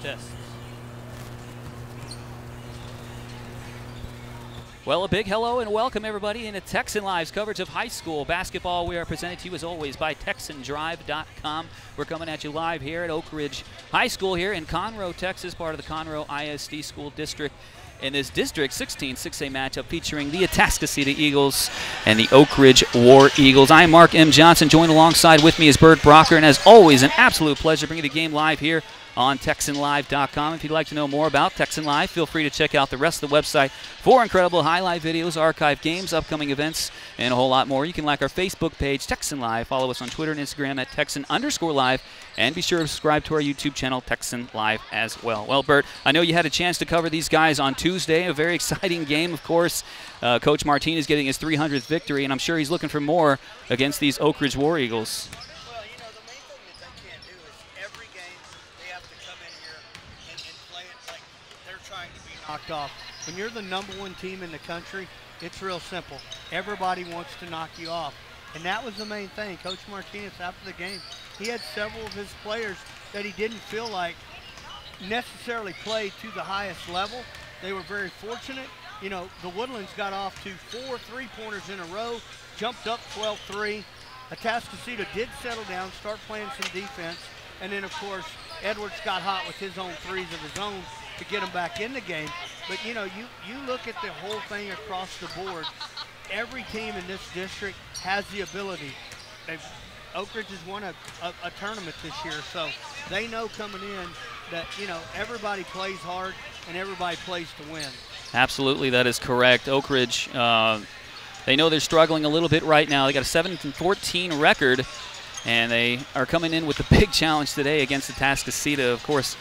Test. Well, a big hello and welcome everybody into Texan Live's coverage of high school basketball. We are presented to you as always by TexanDrive.com. We're coming at you live here at Oak Ridge High School here in Conroe, Texas, part of the Conroe ISD school district. In this District 16 6A matchup featuring the Atascocita Eagles and the Oak Ridge War Eagles. I'm Mark M. Johnson, joined alongside with me is Bert Brocker, and as always, an absolute pleasure bringing the game live here on TexanLive.com. If you'd like to know more about Texan Live, feel free to check out the rest of the website for incredible highlight videos, archive games, upcoming events, and a whole lot more. You can like our Facebook page, Texan Live. Follow us on Twitter and Instagram at Texan_Live. And be sure to subscribe to our YouTube channel, Texan Live, as well. Well, Bert, I know you had a chance to cover these guys on Tuesday. A very exciting game, of course. Coach Martinez getting his 300th victory, and I'm sure he's looking for more against these Oak Ridge War Eagles. Well, you know, the main thing that they can't do is every game they have to come in here and play it like they're trying to be knocked off. When you're the #1 team in the country, it's real simple. Everybody wants to knock you off. And that was the main thing. Coach Martinez, after the game, he had several of his players that he didn't feel like necessarily played to the highest level. They were very fortunate. You know, the Woodlands got off to 4 3-pointers in a row, jumped up 12-3. Atascocita did settle down, start playing some defense. And then, of course, Edwards got hot with his own threes of his own to get him back in the game. But, you know, you look at the whole thing across the board. Every team in this district has the ability. Oak Ridge has won a tournament this year, so they know coming in that, you know, everybody plays hard and everybody plays to win. Absolutely, that is correct. Oak Ridge, they know they're struggling a little bit right now. They got a 7-14 record, and they are coming in with a big challenge today against Atascocita. Of course,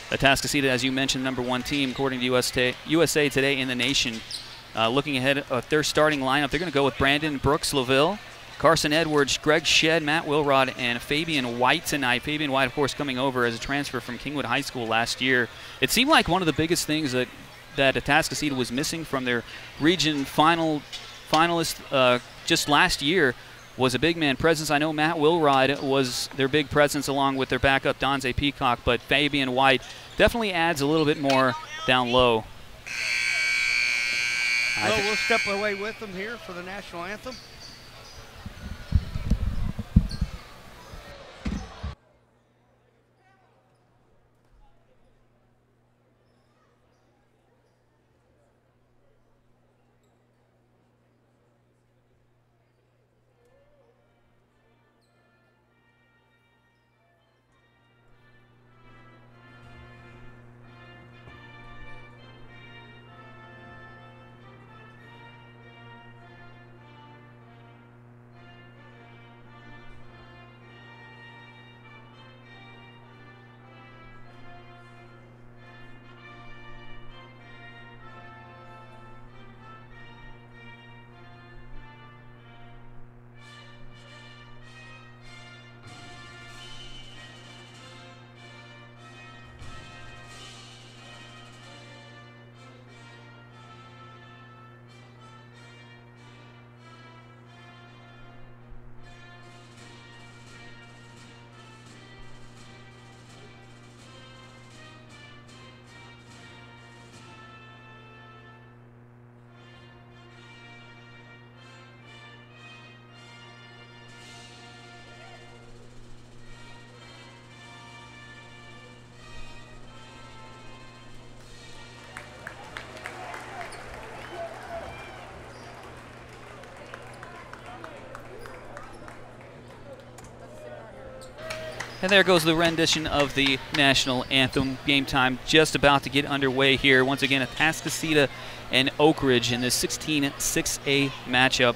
Atascocita, as you mentioned, #1 team according to USA Today in the nation. Looking ahead at their starting lineup, they're going to go with Brandon Brooks LaVille, Carson Edwards, Greg Shedd, Matt Wilrod, and Fabian White tonight. Fabian White, of course, coming over as a transfer from Kingwood High School last year. It seemed like one of the biggest things that Atascocita was missing from their region finalist just last year was a big man presence. I know Matt Wilrod was their big presence along with their backup Donze Peacock, but Fabian White definitely adds a little bit more down low. Well, we'll step away with them here for the national anthem. And there goes the rendition of the national anthem. Game time just about to get underway here. Once again, Atascocita and Oak Ridge in this 16 6A matchup.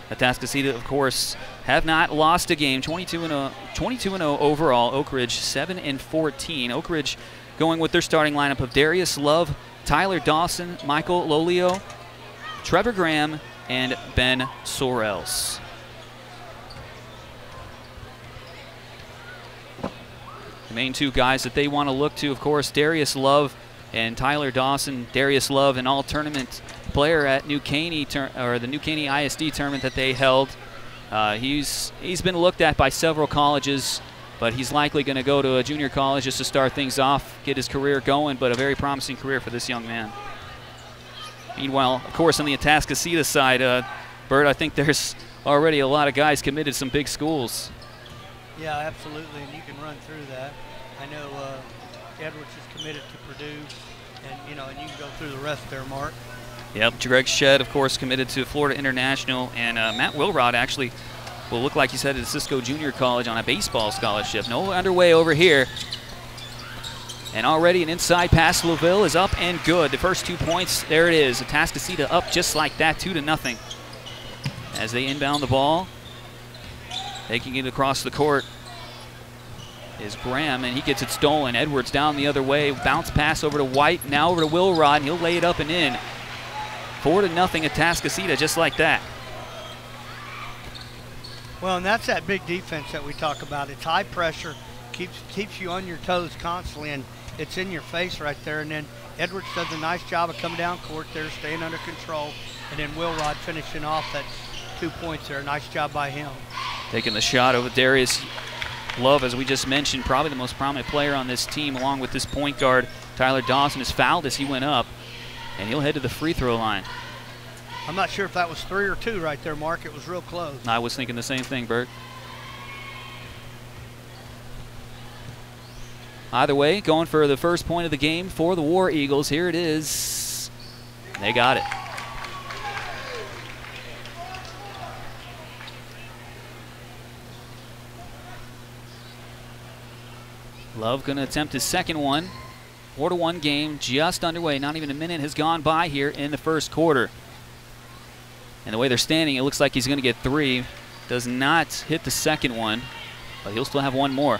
Atascocita, of course, have not lost a game. 22-0 overall. Oak Ridge 7-14. Oak Ridge going with their starting lineup of Darius Love, Tyler Dawson, Michael Lolio, Trevor Graham, and Ben Sorrells. The main two guys that they want to look to, of course, Darius Love and Tyler Dawson. Darius Love, an all-tournament player at New Caney, or the New Caney ISD tournament that they held. He's been looked at by several colleges but he's likely going to go to a junior college just to start things off, get his career going, but a very promising career for this young man. Meanwhile, of course, on the Atascocita side, Bert, I think there's already a lot of guys committed to some big schools. Yeah, absolutely, and you can run through that. I know Edwards is committed to Purdue, and you can go through the rest there, Mark. Yep, Greg Shedd, of course, committed to Florida International, and Matt Wilrod actually will look like he's headed to Cisco Junior College on a baseball scholarship. No underway over here. And already an inside pass to LaVille is up and good. The first 2 points, there it is. Atascocita up just like that, 2-0. As they inbound the ball, taking it across the court is Graham, and he gets it stolen. Edwards down the other way, bounce pass over to White, now over to Wilrod, and he'll lay it up and in. 4-0 Atascocita, just like that. Well, and that's that big defense that we talk about. It's high pressure, keeps you on your toes constantly, and it's in your face right there. And then Edwards does a nice job of coming down court there, staying under control, and then Wilrod finishing off that 2 points there. Nice job by him. Taking the shot over Darius Love, as we just mentioned, probably the most prominent player on this team, along with this point guard, Tyler Dawson, is fouled as he went up, and he'll head to the free throw line. I'm not sure if that was 3 or 2 right there, Mark. It was real close. I was thinking the same thing, Bert. Either way, going for the first point of the game for the War Eagles. Here it is. They got it. Love going to attempt his second one. 4-1 game just underway. Not even a minute has gone by here in the first quarter. And the way they're standing, it looks like he's going to get 3. Does not hit the second one, but he'll still have one more.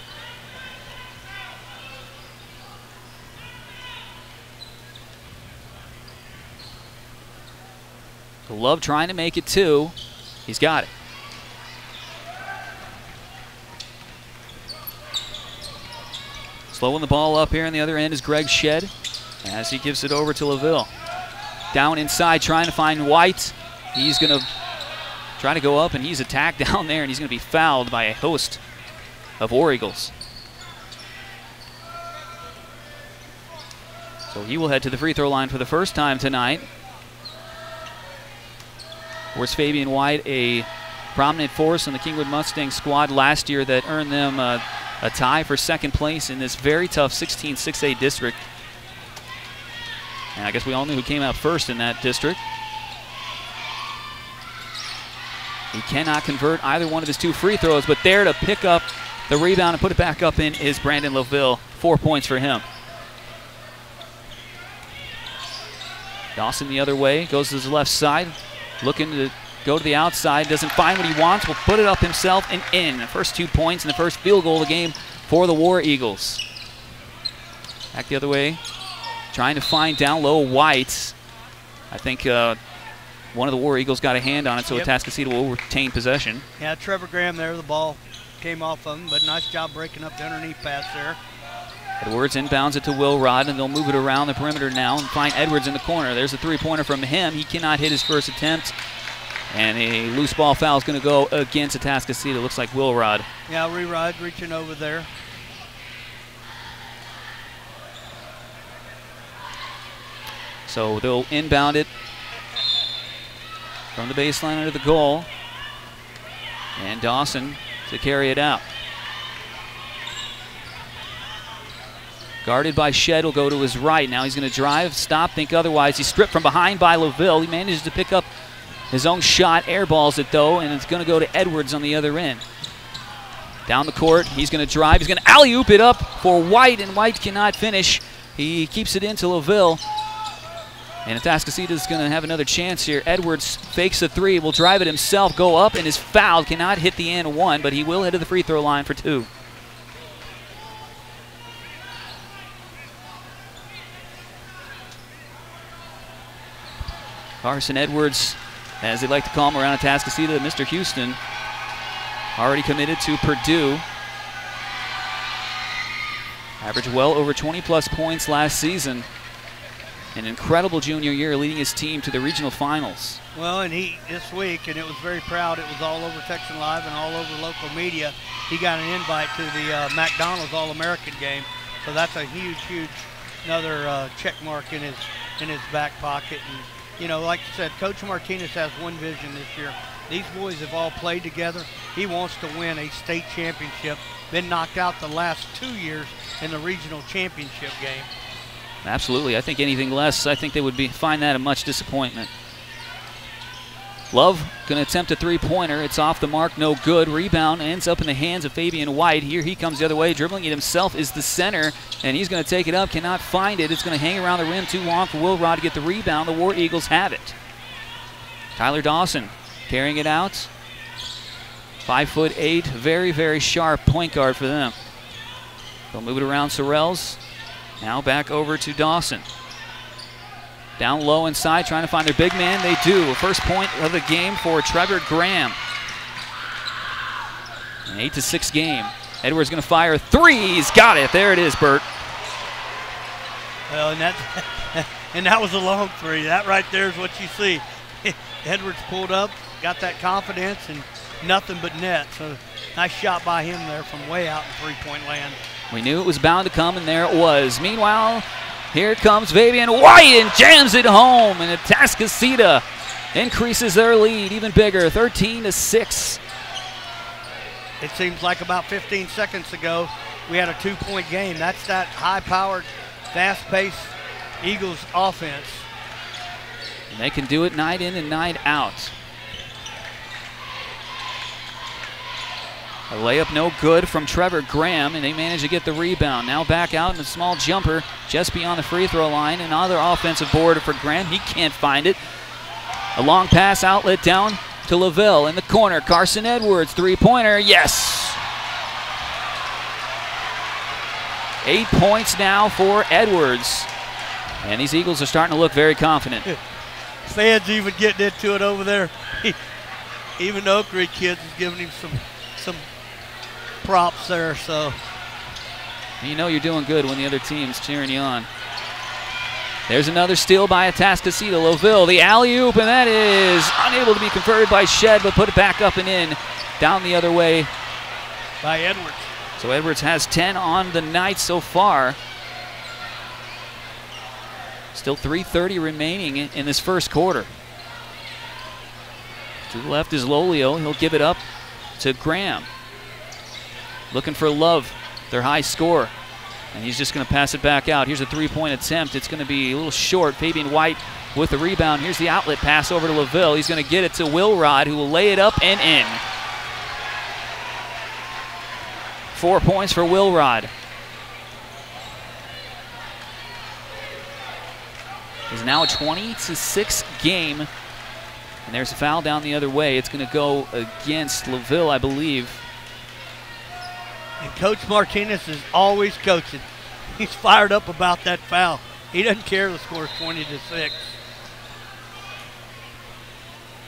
So Love trying to make it 2. He's got it. Slowing the ball up here on the other end is Greg Shedd as he gives it over to LaVille. Down inside trying to find White. He's going to try to go up, and he's attacked down there, and he's going to be fouled by a host of War Eagles. So he will head to the free throw line for the first time tonight. Of course, Fabian White, a prominent force in the Kingwood Mustang squad last year that earned them a tie for second place in this very tough 16-6A district. And I guess we all knew who came out first in that district. He cannot convert either one of his 2 free throws, but there to pick up the rebound and put it back up in is Brandon LaVille. 4 points for him. Dawson the other way, goes to his left side, looking to go to the outside, doesn't find what he wants, will put it up himself and in. The first 2 points and the first field goal of the game for the War Eagles. Back the other way, trying to find down low White. I think one of the War Eagles got a hand on it, so Atascocita will retain possession. Yeah, Trevor Graham there, the ball came off of him, but nice job breaking up the underneath pass there. Edwards inbounds it to Wilrod, and they'll move it around the perimeter now and find Edwards in the corner. There's a 3-pointer from him. He cannot hit his first attempt, and a loose ball foul is going to go against Atascocita. Looks like Wilrod. Yeah, Wilrod reaching over there. So they'll inbound it from the baseline under the goal, and Dawson to carry it out. Guarded by Shedd, will go to his right. Now he's going to drive, stop, think otherwise. He's stripped from behind by LaVille. He manages to pick up his own shot, airballs it though, and it's going to go to Edwards on the other end. Down the court, he's going to drive. He's going to alley-oop it up for White, and White cannot finish. He keeps it into LaVille. And Atascocita is going to have another chance here. Edwards fakes a 3, will drive it himself, go up, and is fouled. Cannot hit the and 1, but he will head to the free throw line for 2. Carson Edwards, as they like to call him around Atascocita, Mr. Houston, already committed to Purdue. Averaged well over 20-plus points last season. an incredible junior year, leading his team to the regional finals. Well, and this week, and it was very proud, it was all over Texan Live and all over local media, he got an invite to the McDonald's All-American game. So that's a huge, another check mark in his back pocket. And, you know, like I said, Coach Martinez has one vision this year. These boys have all played together. He wants to win a state championship. Been knocked out the last 2 years in the regional championship game. Absolutely. I think anything less, I think they would find that a much disappointment. Love going to attempt a three-pointer. It's off the mark, no good. Rebound ends up in the hands of Fabian White. Here he comes the other way. Dribbling it himself is the center, and he's going to take it up, cannot find it. It's going to hang around the rim too long for Will Rod to get the rebound. The War Eagles have it. Tyler Dawson carrying it out. 5'8", very sharp point guard for them. They'll move it around Sorrells. Now back over to Dawson. Down low inside, trying to find their big man. They do. First point of the game for Trevor Graham. An 8-6 game. Edwards going to fire three. He's got it. There it is, Bert. Well, and that was a long three. That right there is what you see. Edwards pulled up, got that confidence, and nothing but net. So nice shot by him there from way out in three-point land. We knew it was bound to come, and there it was. Meanwhile, here comes Fabian White and jams it home, and Atascocita increases their lead even bigger, 13-6. It seems like about 15 seconds ago we had a 2-point game. That's that high-powered, fast-paced Eagles offense. And they can do it night in and night out. A layup no good from Trevor Graham, and they manage to get the rebound. Now back out in a small jumper just beyond the free throw line. Another offensive board for Graham. He can't find it. A long pass outlet down to Lavelle in the corner. Carson Edwards, three-pointer, yes! 8 points now for Edwards. And these Eagles are starting to look very confident. Fans even getting into it over there. Even the Oak Ridge kids is giving him some props there, so. You know you're doing good when the other team's cheering you on. There's another steal by Atascocita. Loville, the alley-oop, and that is unable to be converted by Shed, but put it back up and in. Down the other way by Edwards. So Edwards has 10 on the night so far. Still 3:30 remaining in this first quarter. To the left is Lolio. He'll give it up to Graham. Looking for Love, their high scorer. And he's just going to pass it back out. Here's a three-point attempt. It's going to be a little short. Fabian White with the rebound. Here's the outlet pass over to Laville. He's going to get it to Wilrod, who will lay it up and in. 4 points for Wilrod. It's now a 20-6 game. And there's a foul down the other way. It's going to go against Laville, I believe. And Coach Martinez is always coaching. He's fired up about that foul. He doesn't care the score is 20-6.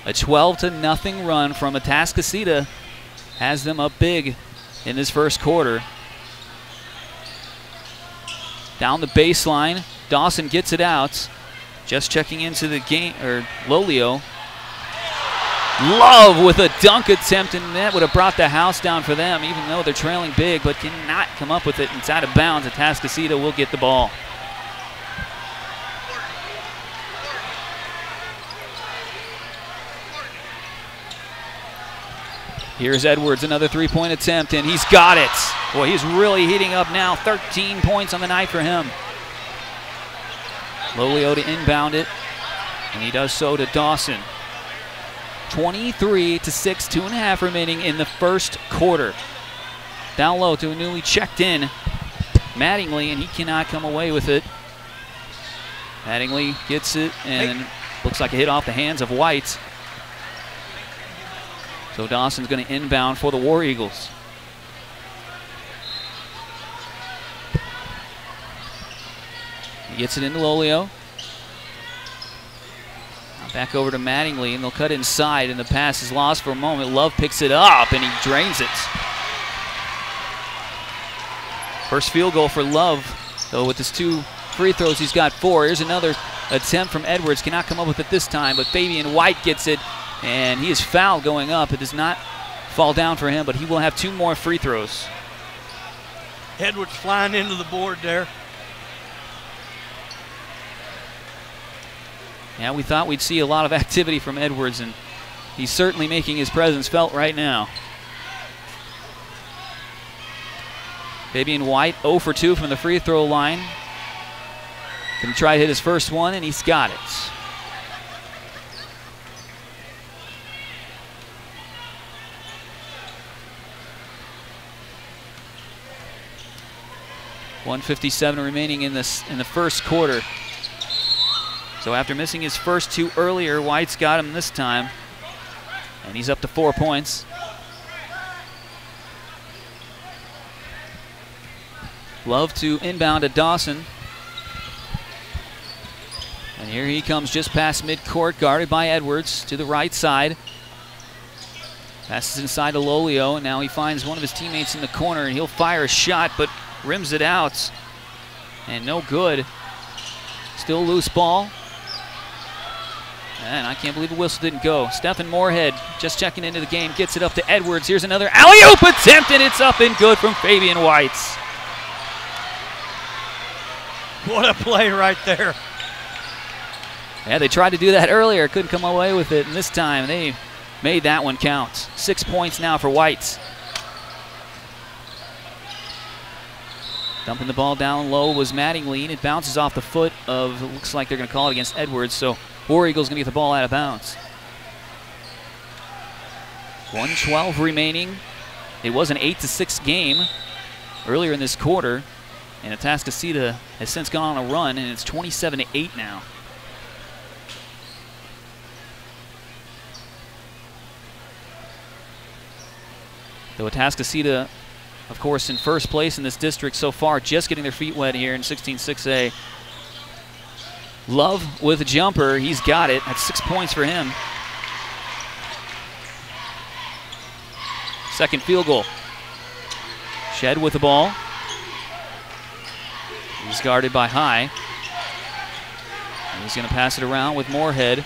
A 12-0 run from Atascocita has them up big in this first quarter. Down the baseline, Dawson gets it out. Just checking into the game, or Lolio. Love with a dunk attempt, and that would have brought the house down for them, even though they're trailing big, but cannot come up with it. It's out of bounds. Atascocita will get the ball. Here's Edwards, another three-point attempt, and he's got it. Boy, he's really heating up now. 13 points on the night for him. Lolio to inbound it, and he does so to Dawson. 23-6, 2.5 remaining in the first quarter. Down low to a newly checked in Mattingly, and he cannot come away with it. Mattingly gets it, and looks like a hit off the hands of White. So Dawson's going to inbound for the War Eagles. He gets it into Lolio. Back over to Mattingly, and they'll cut inside, and the pass is lost for a moment. Love picks it up, and he drains it. First field goal for Love, though with his 2 free throws, he's got 4. Here's another attempt from Edwards. Cannot come up with it this time, but Fabian White gets it, and he is fouled going up. It does not fall down for him, but he will have 2 more free throws. Edwards flying into the board there. Yeah, we thought we'd see a lot of activity from Edwards, and he's certainly making his presence felt right now. Fabian White 0 for 2 from the free throw line. Going to try to hit his first one, and he's got it. .157 remaining in the first quarter. So after missing his first 2 earlier, White's got him this time, and he's up to 4 points. Love to inbound to Dawson. And here he comes just past midcourt, guarded by Edwards to the right side. Passes inside to Lolio, and now he finds one of his teammates in the corner, and he'll fire a shot, but rims it out. And no good. Still loose ball. And I can't believe the whistle didn't go. Stephen Moorhead just checking into the game, gets it up to Edwards. Here's another alley-oop attempt, and it's up and good from Fabian White. What a play right there. Yeah, they tried to do that earlier, couldn't come away with it, and this time they made that one count. 6 points now for White. Dumping the ball down low was Mattingly, and it bounces off the foot of, it looks like they're going to call it against Edwards, so War Eagles going to get the ball out of bounds. 1:12 remaining. It was an 8-6 game earlier in this quarter, and Atascocita has since gone on a run, and it's 27-8 now. Though Atascocita, of course, in first place in this district so far, just getting their feet wet here in 16-6A. Love with a jumper. He's got it. That's 6 points for him. Second field goal. Shed with the ball. He's guarded by High. And he's going to pass it around with Moorhead.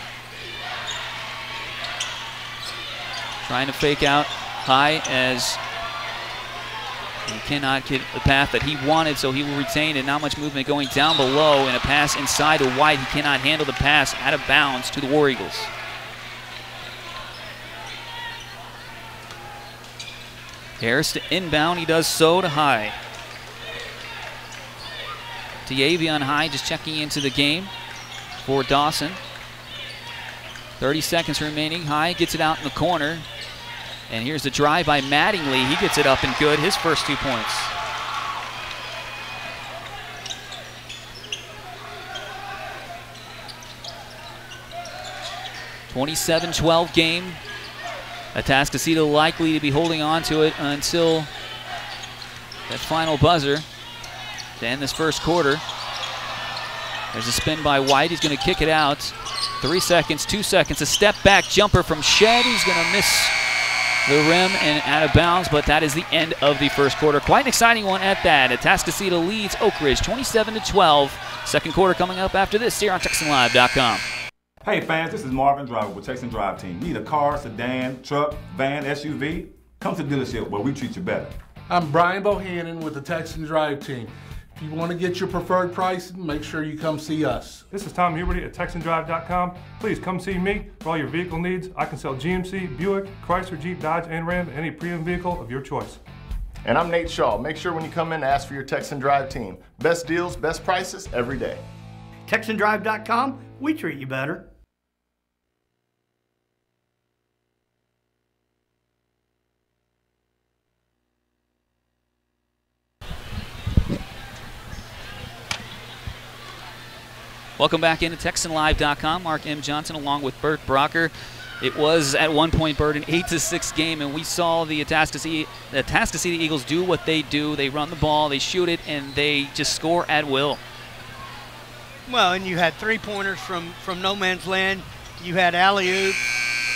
Trying to fake out High as he cannot get the path that he wanted, so he will retain it. Not much movement going down below, and a pass inside to White. He cannot handle the pass out of bounds to the War Eagles. Harris to inbound. He does so to High. Tiavion High just checking into the game for Dawson. 30 seconds remaining. High gets it out in the corner. And here's the drive by Mattingly. He gets it up and good, his first 2 points. .27-12 game. Atascocita likely to be holding on to it until that final buzzer to end this first quarter. There's a spin by White. He's going to kick it out. 3 seconds, 2 seconds. A step back jumper from Shed. He's going to miss the rim and out of bounds, but that is the end of the first quarter. Quite an exciting one at that. Atascocita leads Oak Ridge 27-12. Second quarter coming up after this here on TexanLive.com. Hey fans, this is Marvin Driver with Texan Drive Team. Need a car, sedan, truck, van, SUV? Come to the dealership where we treat you better. I'm Brian Bohannon with the Texan Drive Team. If you want to get your preferred pricing, make sure you come see us. This is Tom Huberty at TexanDrive.com. Please come see me for all your vehicle needs. I can sell GMC, Buick, Chrysler, Jeep, Dodge, and Ram, any pre-owned vehicle of your choice. And I'm Nate Shaw. Make sure when you come in to ask for your Texan Drive Team. Best deals, best prices every day. TexanDrive.com, we treat you better. Welcome back into TexanLive.com. Mark M. Johnson along with Bert Brocker. It was at one point, Bert, an 8-6 game, and we saw the Atascocita Eagles do what they do. They run the ball, they shoot it, and they just score at will. Well, and you had three-pointers from no man's land. You had alley-oops,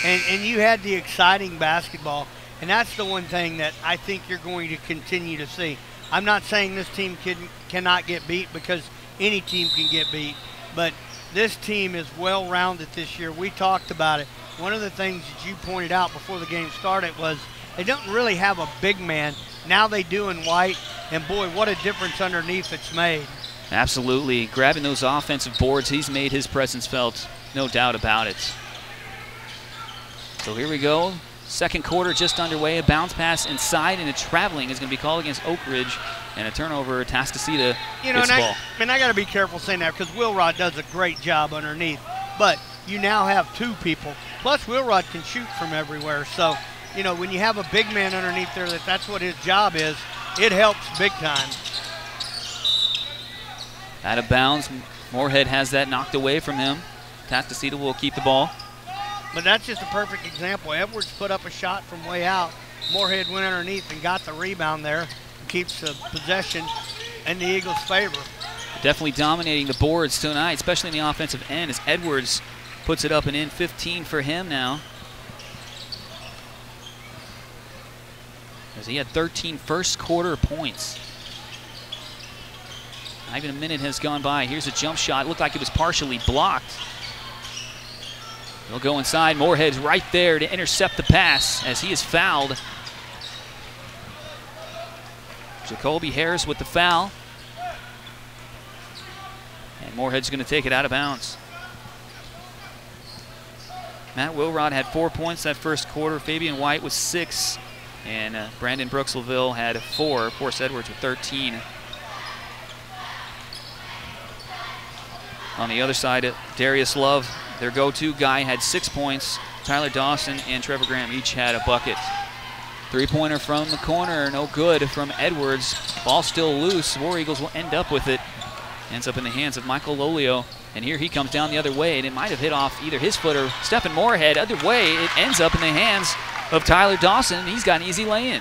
and you had the exciting basketball. And that's the one thing that I think you're going to continue to see. I'm not saying this team cannot get beat, because any team can get beat. But this team is well-rounded this year. We talked about it. One of the things that you pointed out before the game started was they don't really have a big man. Now they do in White, and boy, what a difference underneath it's made. Absolutely. Grabbing those offensive boards, he's made his presence felt, no doubt about it. So here we go. Second quarter just underway. A bounce pass inside, and a traveling is going to be called against Oak Ridge, and a turnover. Atascocita gets the ball. I got to be careful saying that because Wilrod does a great job underneath. But you now have two people. Plus, Wilrod can shoot from everywhere. So, you know, when you have a big man underneath there, that's what his job is, it helps big time. Out of bounds. Moorhead has that knocked away from him. Atascocita will keep the ball. But that's just a perfect example. Edwards put up a shot from way out. Moorhead went underneath and got the rebound there. Keeps the possession in the Eagles' favor. Definitely dominating the boards tonight, especially in the offensive end, as Edwards puts it up and in. 15 for him now. As he had 13 first quarter points. Not even a minute has gone by. Here's a jump shot. Looked like it was partially blocked. He'll go inside. Moorhead's right there to intercept the pass as he is fouled. Jacoby Harris with the foul. And Moorhead's going to take it out of bounds. Matt Wilrod had 4 points that first quarter. Fabian White was 6. And Brandon Brooksville had 4. Of course, Edwards with 13. On the other side, Darius Love, their go-to guy, had 6 points. Tyler Dawson and Trevor Graham each had a bucket. Three-pointer from the corner, no good from Edwards. Ball still loose. War Eagles will end up with it. Ends up in the hands of Michael Lolio. And here he comes down the other way, and it might have hit off either his foot or Stephen Moorhead. Other way, it ends up in the hands of Tyler Dawson. He's got an easy lay-in.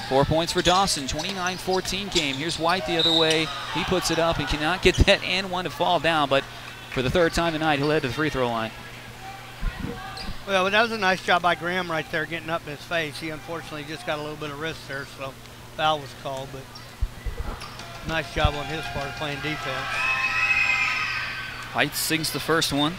4 points for Dawson, 29-14 game. Here's White the other way. He puts it up and cannot get that and one to fall down, but for the third time tonight, he'll head to the free throw line. Well, that was a nice job by Graham right there, getting up in his face. He unfortunately just got a little bit of wrist there, so foul was called, but nice job on his part of playing defense. White sings the first one.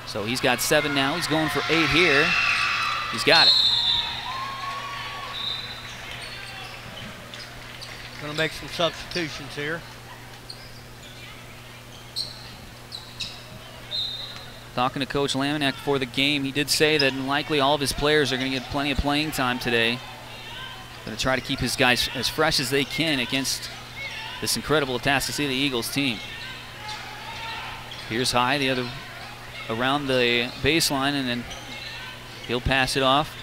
So he's got 7 now. He's going for 8 here. He's got it. Going to make some substitutions here. Talking to Coach Laminack before the game, he did say that likely all of his players are going to get plenty of playing time today. Going to try to keep his guys as fresh as they can against this incredible Atascocita Eagles team. Here's High, the other around the baseline, and then he'll pass it off.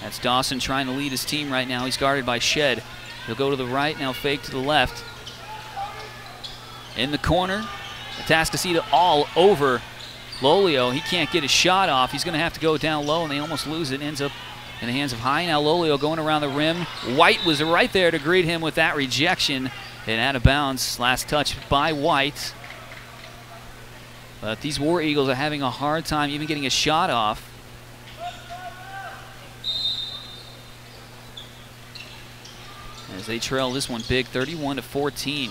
That's Dawson trying to lead his team right now. He's guarded by Shed. He'll go to the right, now fake to the left. In the corner, Atascocita all over Lolio. He can't get his shot off. He's going to have to go down low, and they almost lose it. Ends up in the hands of High. Now Lolio going around the rim. White was right there to greet him with that rejection. And out of bounds. Last touch by White. But these War Eagles are having a hard time even getting a shot off. As they trail this one big, 31-14.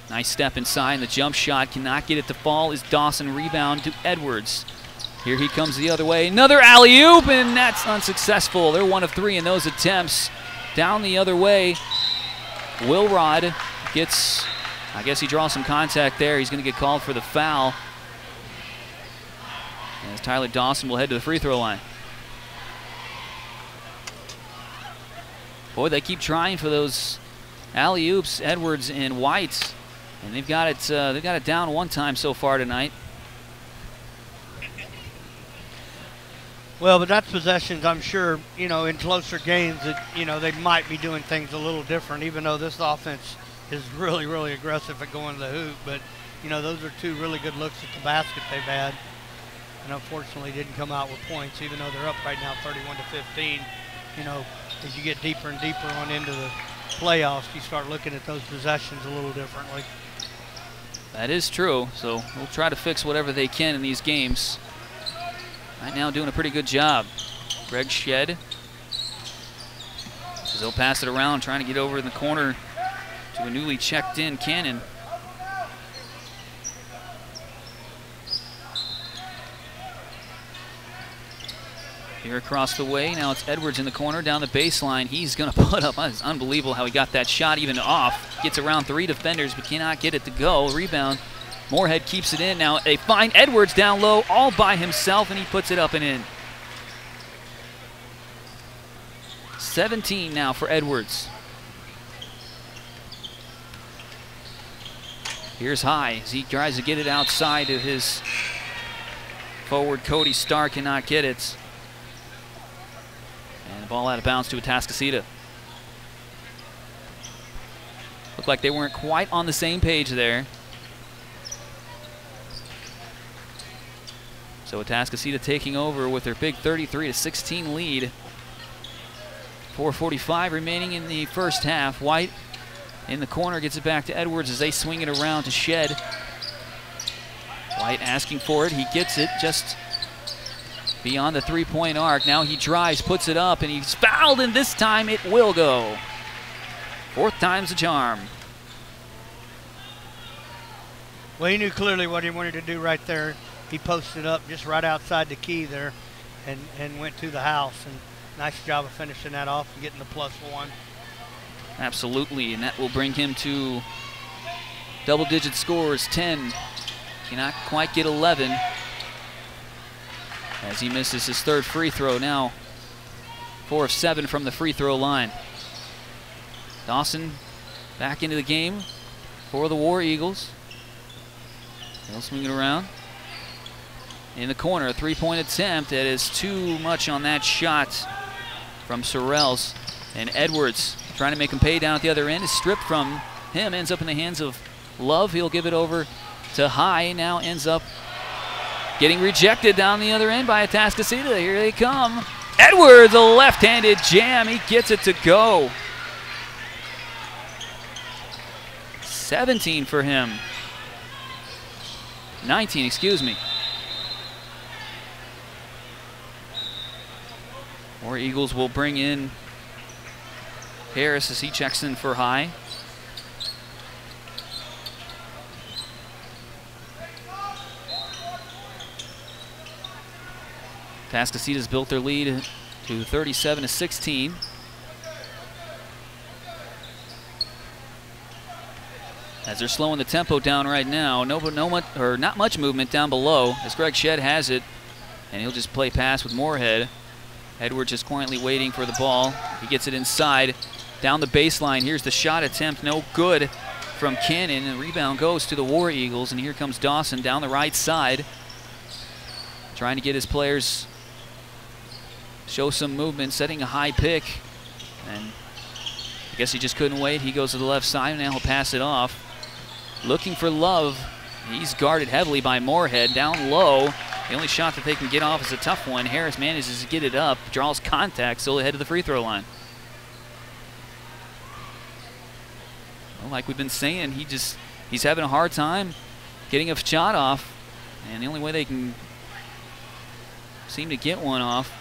Nice step inside, and the jump shot cannot get it to fall as Dawson rebound to Edwards. Here he comes the other way. Another alley-oop, and that's unsuccessful. They're 1 of 3 in those attempts. Down the other way, Wilrod gets, I guess he draws some contact there. He's going to get called for the foul. As Tyler Dawson will head to the free throw line. Boy, they keep trying for those alley-oops, Edwards and White. And they've got it down one time so far tonight. Well, but that's possessions, I'm sure, you know, in closer games that, you know, they might be doing things a little different, even though this offense is really, really aggressive at going to the hoop. But, you know, those are 2 really good looks at the basket they've had. And unfortunately didn't come out with points, even though they're up right now 31-15. You know, as you get deeper and deeper on into the playoffs, you start looking at those possessions a little differently. That is true, so we'll try to fix whatever they can in these games. Right now doing a pretty good job. Greg Shed. He'll pass it around, trying to get over in the corner to a newly checked in Cannon. Here across the way, now it's Edwards in the corner, down the baseline. He's going to put up, it's unbelievable how he got that shot even off. Gets around 3 defenders, but cannot get it to go. Rebound, Moorhead keeps it in. Now they find Edwards down low all by himself, and he puts it up and in. 17 now for Edwards. Here's High as he tries to get it outside to his forward. Cody Starr cannot get it. And the ball out of bounds to Atascocita. Looked like they weren't quite on the same page there. So Atascocita taking over with their big 33-16 lead. 4:45 remaining in the first half. White in the corner gets it back to Edwards as they swing it around to Shed. White asking for it. He gets it just beyond the three-point arc. Now he drives, puts it up, and he's fouled, and this time it will go. 4th time's a charm. Well, he knew clearly what he wanted to do right there. He posted up just right outside the key there and went to the house. And nice job of finishing that off and getting the +1. Absolutely, and that will bring him to double-digit scores, 10. Cannot quite get 11 as he misses his 3rd free throw. Now 4 of 7 from the free throw line. Dawson back into the game for the War Eagles. They'll swing it around. In the corner, a 3-point attempt. That is too much on that shot from Sorrells. And Edwards trying to make him pay down at the other end is stripped from him. Ends up in the hands of Love. He'll give it over to High. Now ends up getting rejected down the other end by Atascocita. Here they come. Edwards, a left-handed jam. He gets it to go. 17 for him. 19, excuse me. War Eagles will bring in Harris as he checks in for High. Atascocita's built their lead to 37-16. As they're slowing the tempo down right now, not much movement down below as Greg Shed has it, and he'll just play pass with Moorhead. Edwards just quietly waiting for the ball. He gets it inside, down the baseline. Here's the shot attempt, no good from Cannon, and the rebound goes to the War Eagles, and here comes Dawson down the right side, trying to get his players show some movement, setting a high pick, and I guess he just couldn't wait. He goes to the left side, and now he'll pass it off. Looking for Love. He's guarded heavily by Moorhead, down low. The only shot that they can get off is a tough one. Harris manages to get it up, draws contact, still ahead of the free throw line. Well, like we've been saying, he's having a hard time getting a shot off, and the only way they can seem to get one off,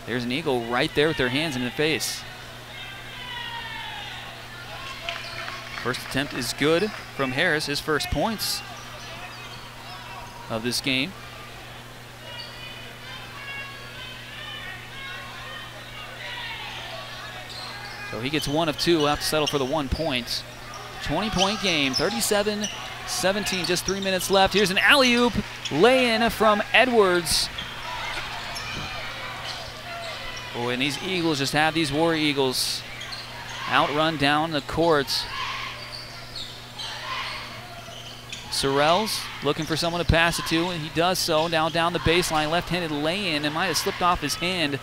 there's an Eagle right there with their hands in the face. First attempt is good from Harris, his first points of this game. So he gets 1 of 2, have to settle for the 1 point. 20-point game, 37-17, just 3 minutes left. Here's an alley-oop lay-in from Edwards. Oh, and these Eagles just have these War Eagles outrun down the court. Sorrells looking for someone to pass it to, and he does so. Now down the baseline, left-handed lay-in. It might have slipped off his hand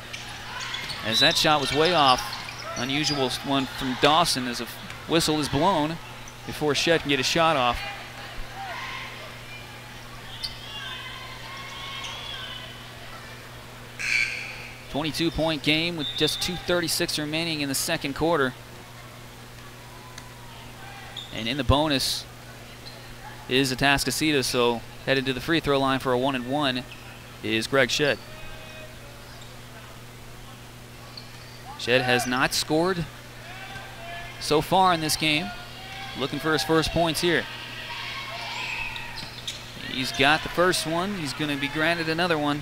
as that shot was way off. Unusual one from Dawson as a whistle is blown before Shed can get a shot off. .22-point game with just 2:36 remaining in the second quarter. And in the bonus is Atascocita, so headed to the free throw line for a 1-and-1 is Greg Shed. Shed has not scored so far in this game. Looking for his first points here. He's got the first one. He's going to be granted another one.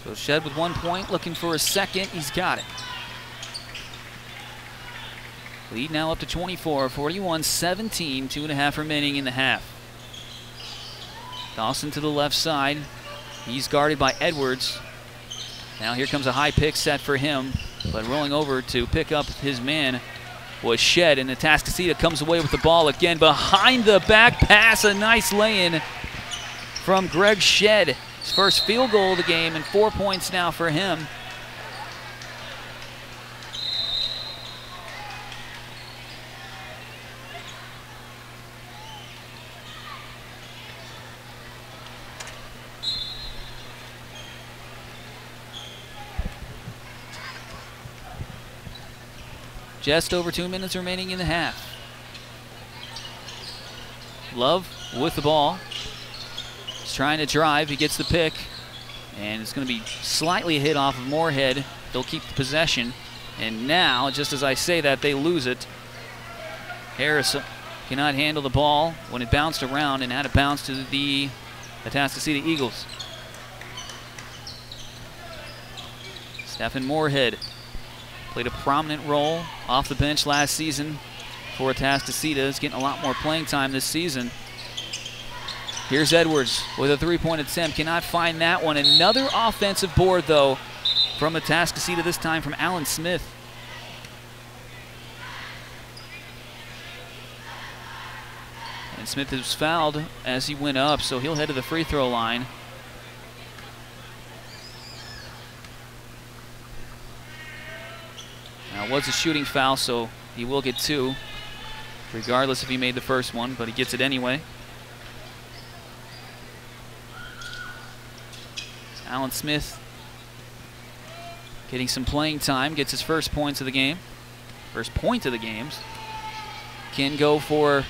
So Shed with 1 point, looking for a second. He's got it. Lead now up to 24, 41-17, 2.5 remaining in the half. Dawson to the left side. He's guarded by Edwards. Now here comes a high pick set for him, but rolling over to pick up his man was Shed, and Atascocita comes away with the ball again. Behind the back pass, a nice lay-in from Greg Shed. His first field goal of the game, and 4 points now for him. Just over 2 minutes remaining in the half. Love with the ball. He's trying to drive. He gets the pick. And it's going to be slightly a hit off of Moorhead. They'll keep the possession. And now, just as I say that, they lose it. Harris cannot handle the ball when it bounced around and out of bounds to the Atascocita Eagles. Stephen Moorhead played a prominent role off the bench last season for Atascocita. Is getting a lot more playing time this season. Here's Edwards with a three-point attempt. Cannot find that one. Another offensive board, though, from Atascocita, this time from Alan Smith. And Smith is fouled as he went up, so he'll head to the free throw line. Now, it was a shooting foul, so he will get two, regardless if he made the first one, but he gets it anyway. Alan Smith getting some playing time, gets his first points of the game. First point of the games. Can go for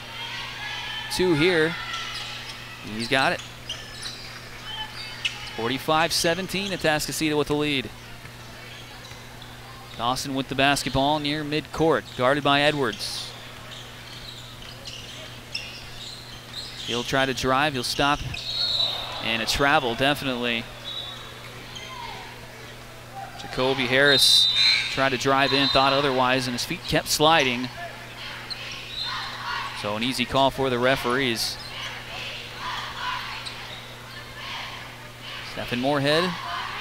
two here. He's got it. 45-17, Atascocita with the lead. Dawson with the basketball near midcourt, guarded by Edwards. He'll try to drive, he'll stop, and a travel, definitely. Jacoby Harris tried to drive in, thought otherwise, and his feet kept sliding. So an easy call for the referees. Stephen Moorhead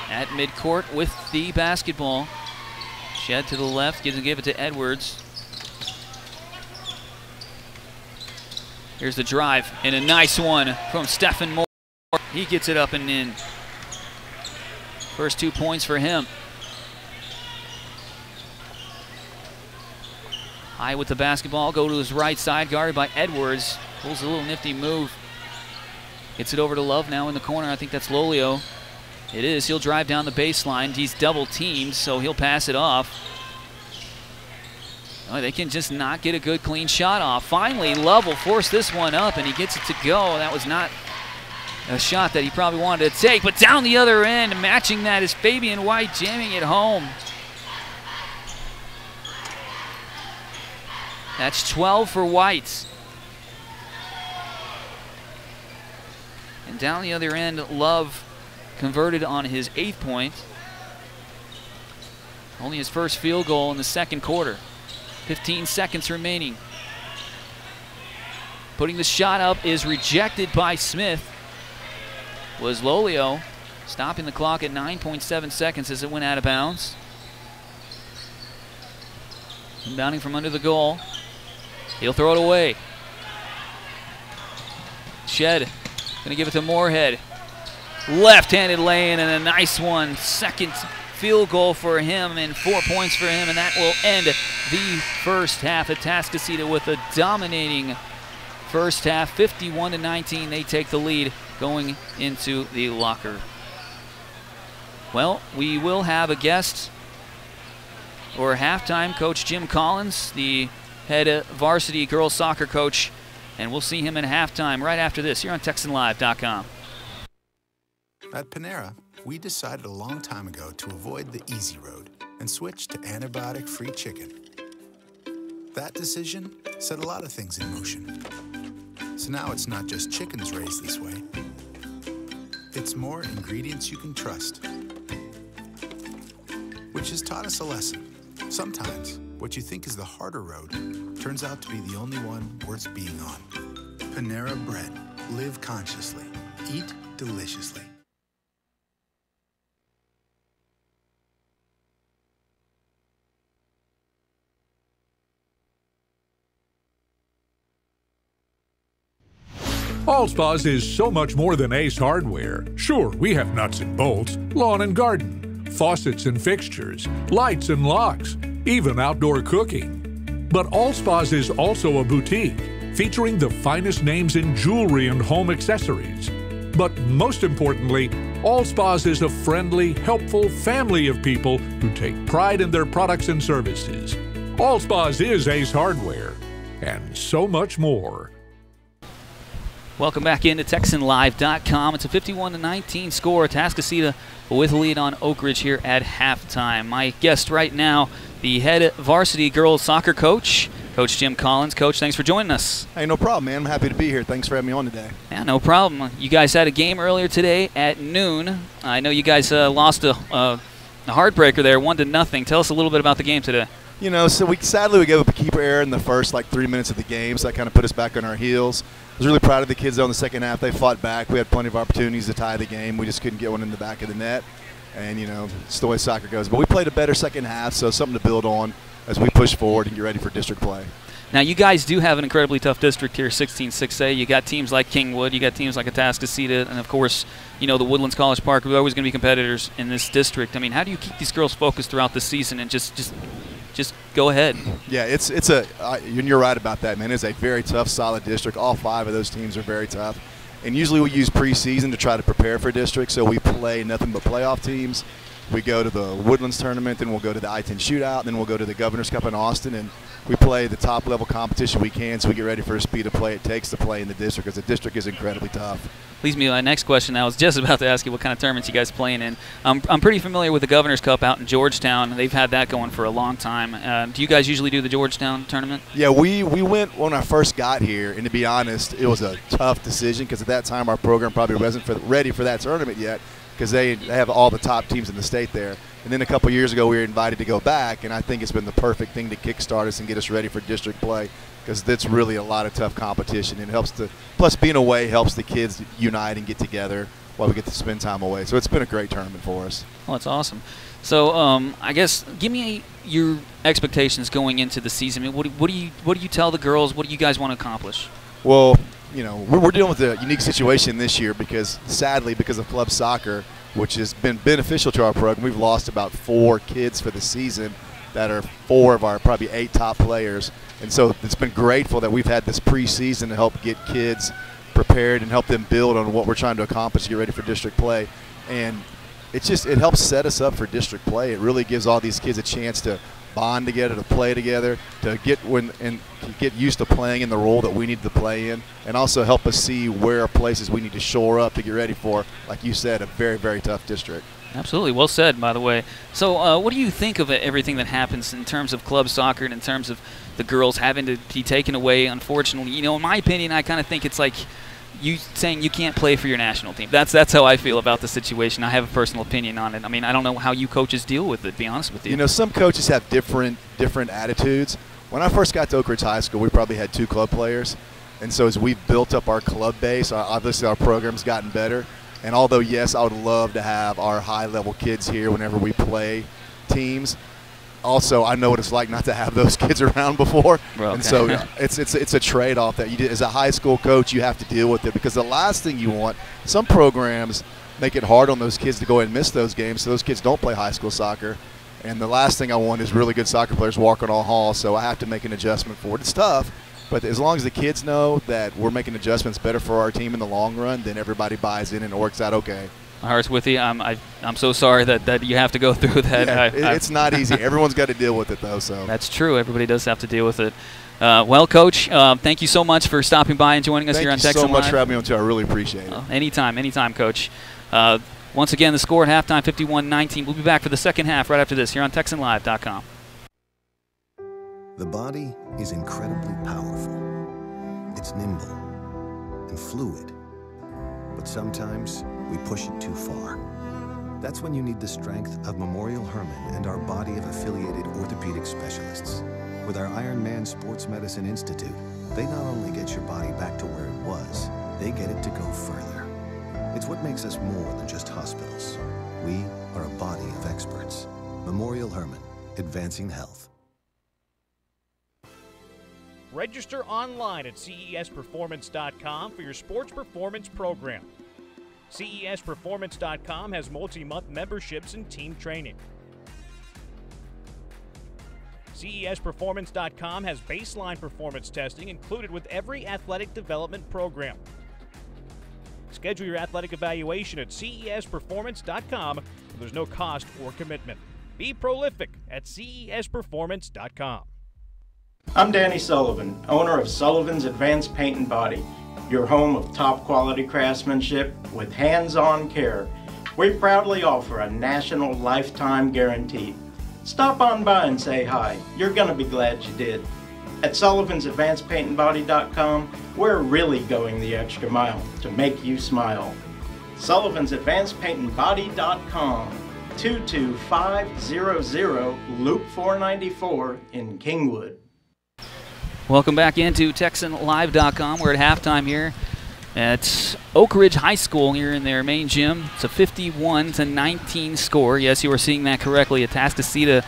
at midcourt with the basketball. Shed to the left, give it to Edwards. Here's the drive, and a nice one from Stephen Moore. He gets it up and in. First 2 points for him. High with the basketball, go to his right side, guarded by Edwards. Pulls a little nifty move. Gets it over to Love now in the corner. I think that's Lolio. It is. He'll drive down the baseline. He's double teamed, so he'll pass it off. Oh, they can just not get a good clean shot off. Finally, Love will force this one up, and he gets it to go. That was not a shot that he probably wanted to take, but down the other end, matching that is Fabian White, jamming it home. That's 12 for White. And down the other end, Love converted on his 8th point. Only his first field goal in the second quarter. 15 seconds remaining. Putting the shot up is rejected by Smith. Was Lolio, stopping the clock at 9.7 seconds as it went out of bounds. Inbounding from under the goal. He'll throw it away. Shed gonna give it to Moorhead. Left-handed lay-in and a nice one. Second field goal for him and 4 points for him, and that will end the first half. Atascocita with a dominating first half, 51-19. They take the lead going into the locker. Well, we will have a guest or halftime, Coach Jim Collins, the head varsity girls soccer coach, and we'll see him in halftime right after this here on TexanLive.com. At Panera, we decided a long time ago to avoid the easy road and switch to antibiotic-free chicken. That decision set a lot of things in motion. So now it's not just chickens raised this way. It's more ingredients you can trust. Which has taught us a lesson. Sometimes, what you think is the harder road turns out to be the only one worth being on. Panera Bread. Live consciously. Eat deliciously. All Spas is so much more than Ace Hardware. Sure, we have nuts and bolts, lawn and garden, faucets and fixtures, lights and locks, even outdoor cooking. But All Spas is also a boutique, featuring the finest names in jewelry and home accessories. But most importantly, All Spas is a friendly, helpful family of people who take pride in their products and services. All Spas is Ace Hardware, and so much more. Welcome back into TexanLive.com. It's a 51-19 score. Atascocita with a lead on Oak Ridge here at halftime. My guest right now, the head varsity girls soccer coach, Coach Jim Collins. Coach, thanks for joining us. Hey, no problem, man. I'm happy to be here. Thanks for having me on today. Yeah, no problem. You guys had a game earlier today at noon. I know you guys lost a heartbreaker there, 1-0. Tell us a little bit about the game today. You know, so sadly we gave up a keeper error in the first 3 minutes of the game, so that kind of put us back on our heels. I was really proud of the kids, though, in the second half. They fought back. We had plenty of opportunities to tie the game. We just couldn't get one in the back of the net. And, you know, it's the way soccer goes. But we played a better second half, so something to build on as we push forward and get ready for district play. Now, you guys do have an incredibly tough district here, 16-6A. You got teams like Kingwood. You got teams like Atascocita. And, of course, you know, the Woodlands College Park. We're always going to be competitors in this district. I mean, how do you keep these girls focused throughout the season and just go ahead? Yeah, you're right about that, man. It's a very tough, solid district. All 5 of those teams are very tough. And usually we use preseason to try to prepare for district, so we play nothing but playoff teams. We go to the Woodlands tournament, then we'll go to the I-10 shootout, then we'll go to the Governor's Cup in Austin, and we play the top-level competition we can, so we get ready for the speed of play it takes to play in the district, because the district is incredibly tough. Leads me to my next question. I was just about to ask you what kind of tournaments you guys playing in. I'm pretty familiar with the Governor's Cup out in Georgetown. They've had that going for a long time. Do you guys usually do the Georgetown tournament? Yeah, we went when I first got here, and to be honest, it was a tough decision because at that time our program probably wasn't ready for that tournament yet because they have all the top teams in the state there. And then a couple years ago we were invited to go back, and I think it's been the perfect thing to kickstart us and get us ready for district play, because that's really a lot of tough competition. It helps plus being away helps the kids unite and get together while we get to spend time away. So it's been a great tournament for us. Oh, that's awesome. So I guess give me your expectations going into the season. I mean, what do you tell the girls? What do you guys want to accomplish? Well, you know, we're dealing with a unique situation this year because, sadly, because of club soccer, which has been beneficial to our program, we've lost about 4 kids for the season that are 4 of our probably 8 top players. And so it's been grateful that we've had this preseason to help get kids prepared and help them build on what we're trying to accomplish to get ready for district play. And it helps set us up for district play. It really gives all these kids a chance to bond together, to play together, to get used to playing in the role that we need to play in, and also help us see where places we need to shore up to get ready for, like you said, a very, very tough district. Absolutely. Well said, by the way. So what do you think of everything that happens in terms of club soccer and in terms of the girls having to be taken away, unfortunately? You know, in my opinion, I kind of think it's like you saying you can't play for your national team. That's how I feel about the situation. I have a personal opinion on it. I mean, I don't know how you coaches deal with it, to be honest with you. You know, some coaches have different attitudes. When I first got to Oak Ridge High School, we probably had 2 club players. And so as we've built up our club base, obviously our program's gotten better. And although, yes, I would love to have our high-level kids here whenever we play teams, also I know what it's like not to have those kids around before. Well, okay. And so it's a trade-off that as a high school coach you have to deal with it, because the last thing you want, some programs make it hard on those kids to go and miss those games so those kids don't play high school soccer. And the last thing I want is really good soccer players walking all halls, so I have to make an adjustment for it. It's tough. But as long as the kids know that we're making adjustments better for our team in the long run, then everybody buys in and it works out okay. My heart's with you. I'm so sorry that you have to go through that. Yeah, it's not easy. Everyone's got to deal with it, though. So that's true. Everybody does have to deal with it. Well, Coach, thank you so much for stopping by and joining us here on Texan Live. Thank you so much for having me on, too. I really appreciate it. Anytime, Coach. Once again, the score at halftime, 51-19. We'll be back for the second half right after this here on TexanLive.com. The body is incredibly powerful. It's nimble and fluid. But sometimes we push it too far. That's when you need the strength of Memorial Hermann and our body of affiliated orthopedic specialists. With our Ironman Sports Medicine Institute, they not only get your body back to where it was, they get it to go further. It's what makes us more than just hospitals. We are a body of experts. Memorial Hermann, advancing health. Register online at CESperformance.com for your sports performance program. CESperformance.com has multi-month memberships and team training. CESperformance.com has baseline performance testing included with every athletic development program. Schedule your athletic evaluation at CESperformance.com. There's no cost or commitment. Be prolific at CESperformance.com. I'm Danny Sullivan, owner of Sullivan's Advanced Paint and Body, your home of top quality craftsmanship with hands-on care. We proudly offer a national lifetime guarantee. Stop on by and say hi. You're going to be glad you did. At Sullivan'sAdvancedPaintandBody.com, we're really going the extra mile to make you smile. Sullivan'sAdvancedPaintandBody.com, 22500 Loop 494 in Kingwood. Welcome back into TexanLive.com. We're at halftime here at Oak Ridge High School here in their main gym. It's a 51-19 score. Yes, you were seeing that correctly. Atascocita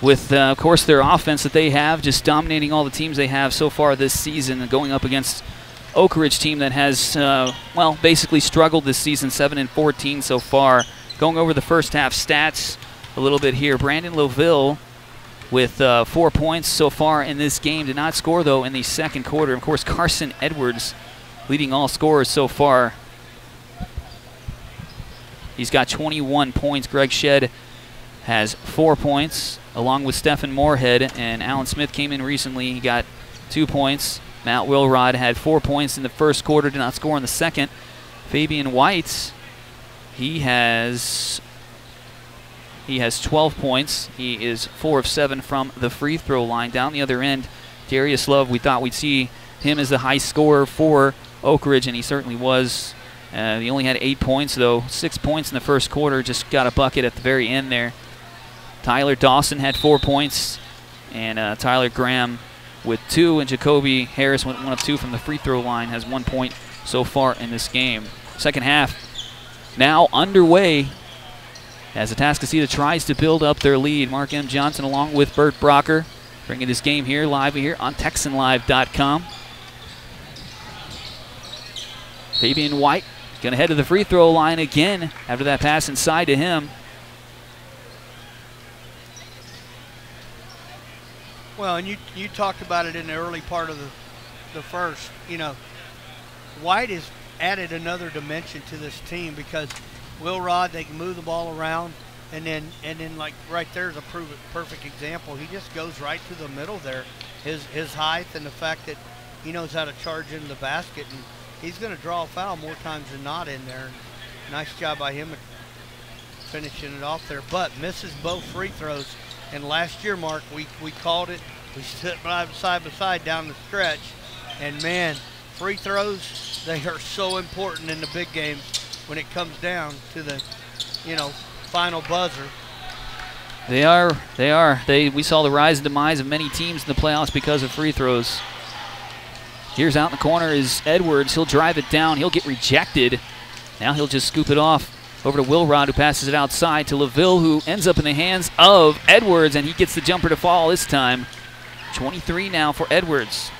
with, of course, their offense that they have, just dominating all the teams they have so far this season and going up against Oak Ridge team that has, well, basically struggled this season, 7-14 so far. Going over the first half stats a little bit here. Brandon Loville with 4 points so far in this game. Did not score, though, in the second quarter. Of course, Carson Edwards leading all scorers so far. He's got 21 points. Greg Shedd has 4 points, along with Stephen Moorhead. And Alan Smith came in recently. He got 2 points. Matt Wilrod had 4 points in the first quarter, did not score in the second. Fabian White, he has 12 points. He is 4 of 7 from the free throw line. Down the other end, Darius Love, we thought we'd see him as the high scorer for Oak Ridge, and he certainly was. He only had 8 points, though. 6 points in the first quarter, just got a bucket at the very end there. Tyler Dawson had 4 points, and Tyler Graham with 2, and Jacoby Harris went 1 of 2 from the free throw line, has 1 point so far in this game. Second half now underway as Atascocita tries to build up their lead. Mark M. Johnson along with Bert Brocker bringing this game here live here on TexanLive.com. Fabian White going to head to the free throw line again after that pass inside to him. Well, and you talked about it in the early part of the first. You know, White has added another dimension to this team because Will Rod, they can move the ball around, and then like right there is a perfect example. He just goes right to the middle there. His height and the fact that he knows how to charge into the basket, and he's going to draw a foul more times than not in there. Nice job by him at finishing it off there, but misses both free throws. And last year, Mark, we called it. We stood side by side down the stretch, and man, free throws, they are so important in the big games when it comes down to the, final buzzer. They are. We saw the rise and demise of many teams in the playoffs because of free throws. Here's out in the corner is Edwards. He'll drive it down. He'll get rejected. Now he'll just scoop it off over to Wilrod, who passes it outside to LaVille, who ends up in the hands of Edwards, and he gets the jumper to fall this time. 23 now for Edwards.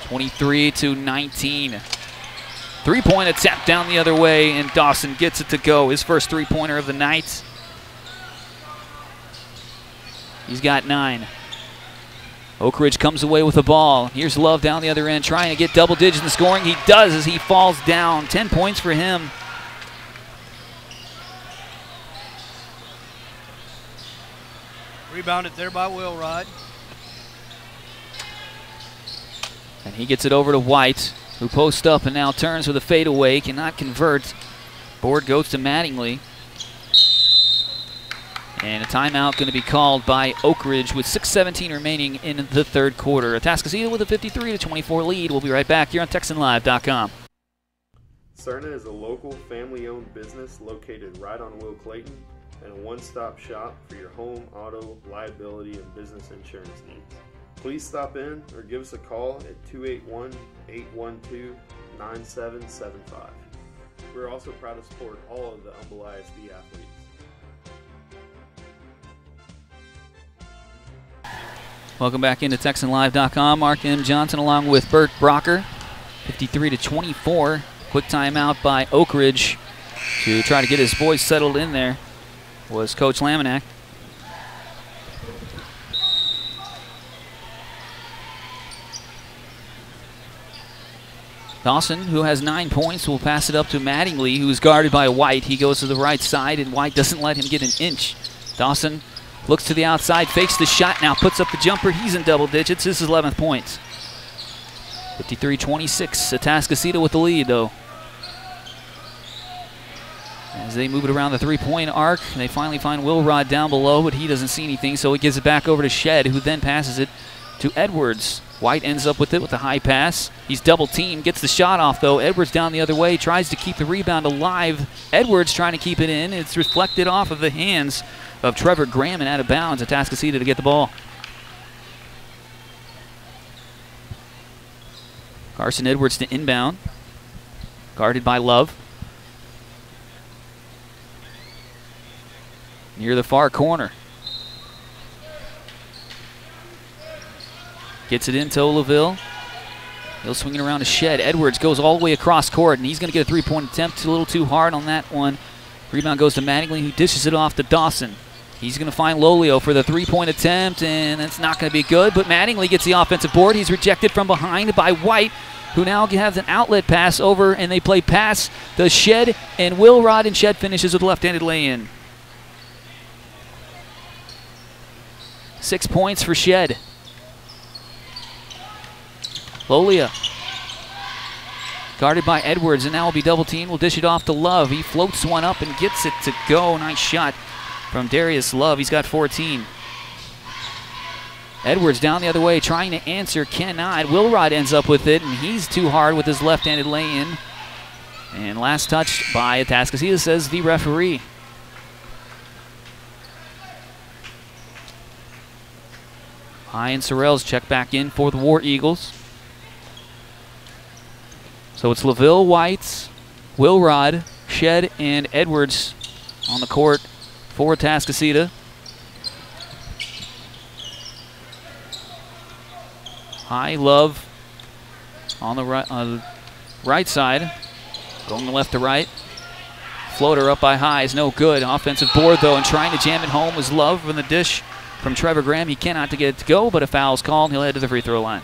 (23-19). Three-point attempt down the other way, and Dawson gets it to go. His first three-pointer of the night. He's got 9. Oak Ridge comes away with the ball. Here's Love down the other end, trying to get double digits in the scoring. He does as he falls down. 10 points for him. Rebounded there by Wilrod. And he gets it over to White, who posts up and now turns with a fadeaway, cannot convert. Board goes to Mattingly. And a timeout going to be called by Oak Ridge with 6:17 remaining in the third quarter. Atascocita with a 53-24 lead. We'll be right back here on TexanLive.com. Cerna is a local family-owned business located right on Will Clayton and a one-stop shop for your home, auto, liability, and business insurance needs. Please stop in or give us a call at 281-812-9775. We're also proud to support all of the Humble ISD athletes. Welcome back into TexanLive.com. Mark M. Johnson along with Bert Brocker. 53-24. Quick timeout by Oak Ridge to try to get his boys settled in there was Coach Laminack. Dawson, who has 9 points, will pass it up to Mattingly, who's guarded by White. He goes to the right side, and White doesn't let him get an inch. Dawson looks to the outside, fakes the shot, now puts up the jumper. He's in double digits. This is 11th points. 53-26. Atascocita with the lead, though. As they move it around the three-point arc, they finally find Wilrod down below, but he doesn't see anything, so he gives it back over to Shed, who then passes it to Edwards. White ends up with it with a high pass. He's double-teamed, gets the shot off, though. Edwards down the other way, tries to keep the rebound alive. Edwards trying to keep it in. It's reflected off of the hands of Trevor Graham and out of bounds. Atascocita to get the ball. Carson Edwards to inbound. Guarded by Love. Near the far corner. Gets it into Olaville. He'll swing it around to Shed. Edwards goes all the way across court, and he's going to get a three-point attempt. A little too hard on that one. Rebound goes to Mattingly, who dishes it off to Dawson. He's going to find Lolio for the three-point attempt, and it's not going to be good, but Mattingly gets the offensive board. He's rejected from behind by White, who now has an outlet pass over, and they play pass to Shed and Wilrod, and Shed finishes with a left-handed lay-in. 6 points for Shed. Lolia guarded by Edwards, and now will be double-teamed. We'll dish it off to Love. He floats one up and gets it to go. Nice shot from Darius Love. He's got 14. Edwards down the other way, trying to answer, cannot. Wilrod ends up with it, and he's too hard with his left-handed lay-in. And last touch by Atascocita, says the referee. High and Sorrells check back in for the War Eagles. So it's LaVille, White, Wilrod, Shed, and Edwards on the court for Atascocita. High, Love on the right side. Going left to right. Floater up by High is no good. Offensive board, though, and trying to jam it home was Love from the dish from Trevor Graham. He cannot get it to go, but a foul's called, and he'll head to the free throw line.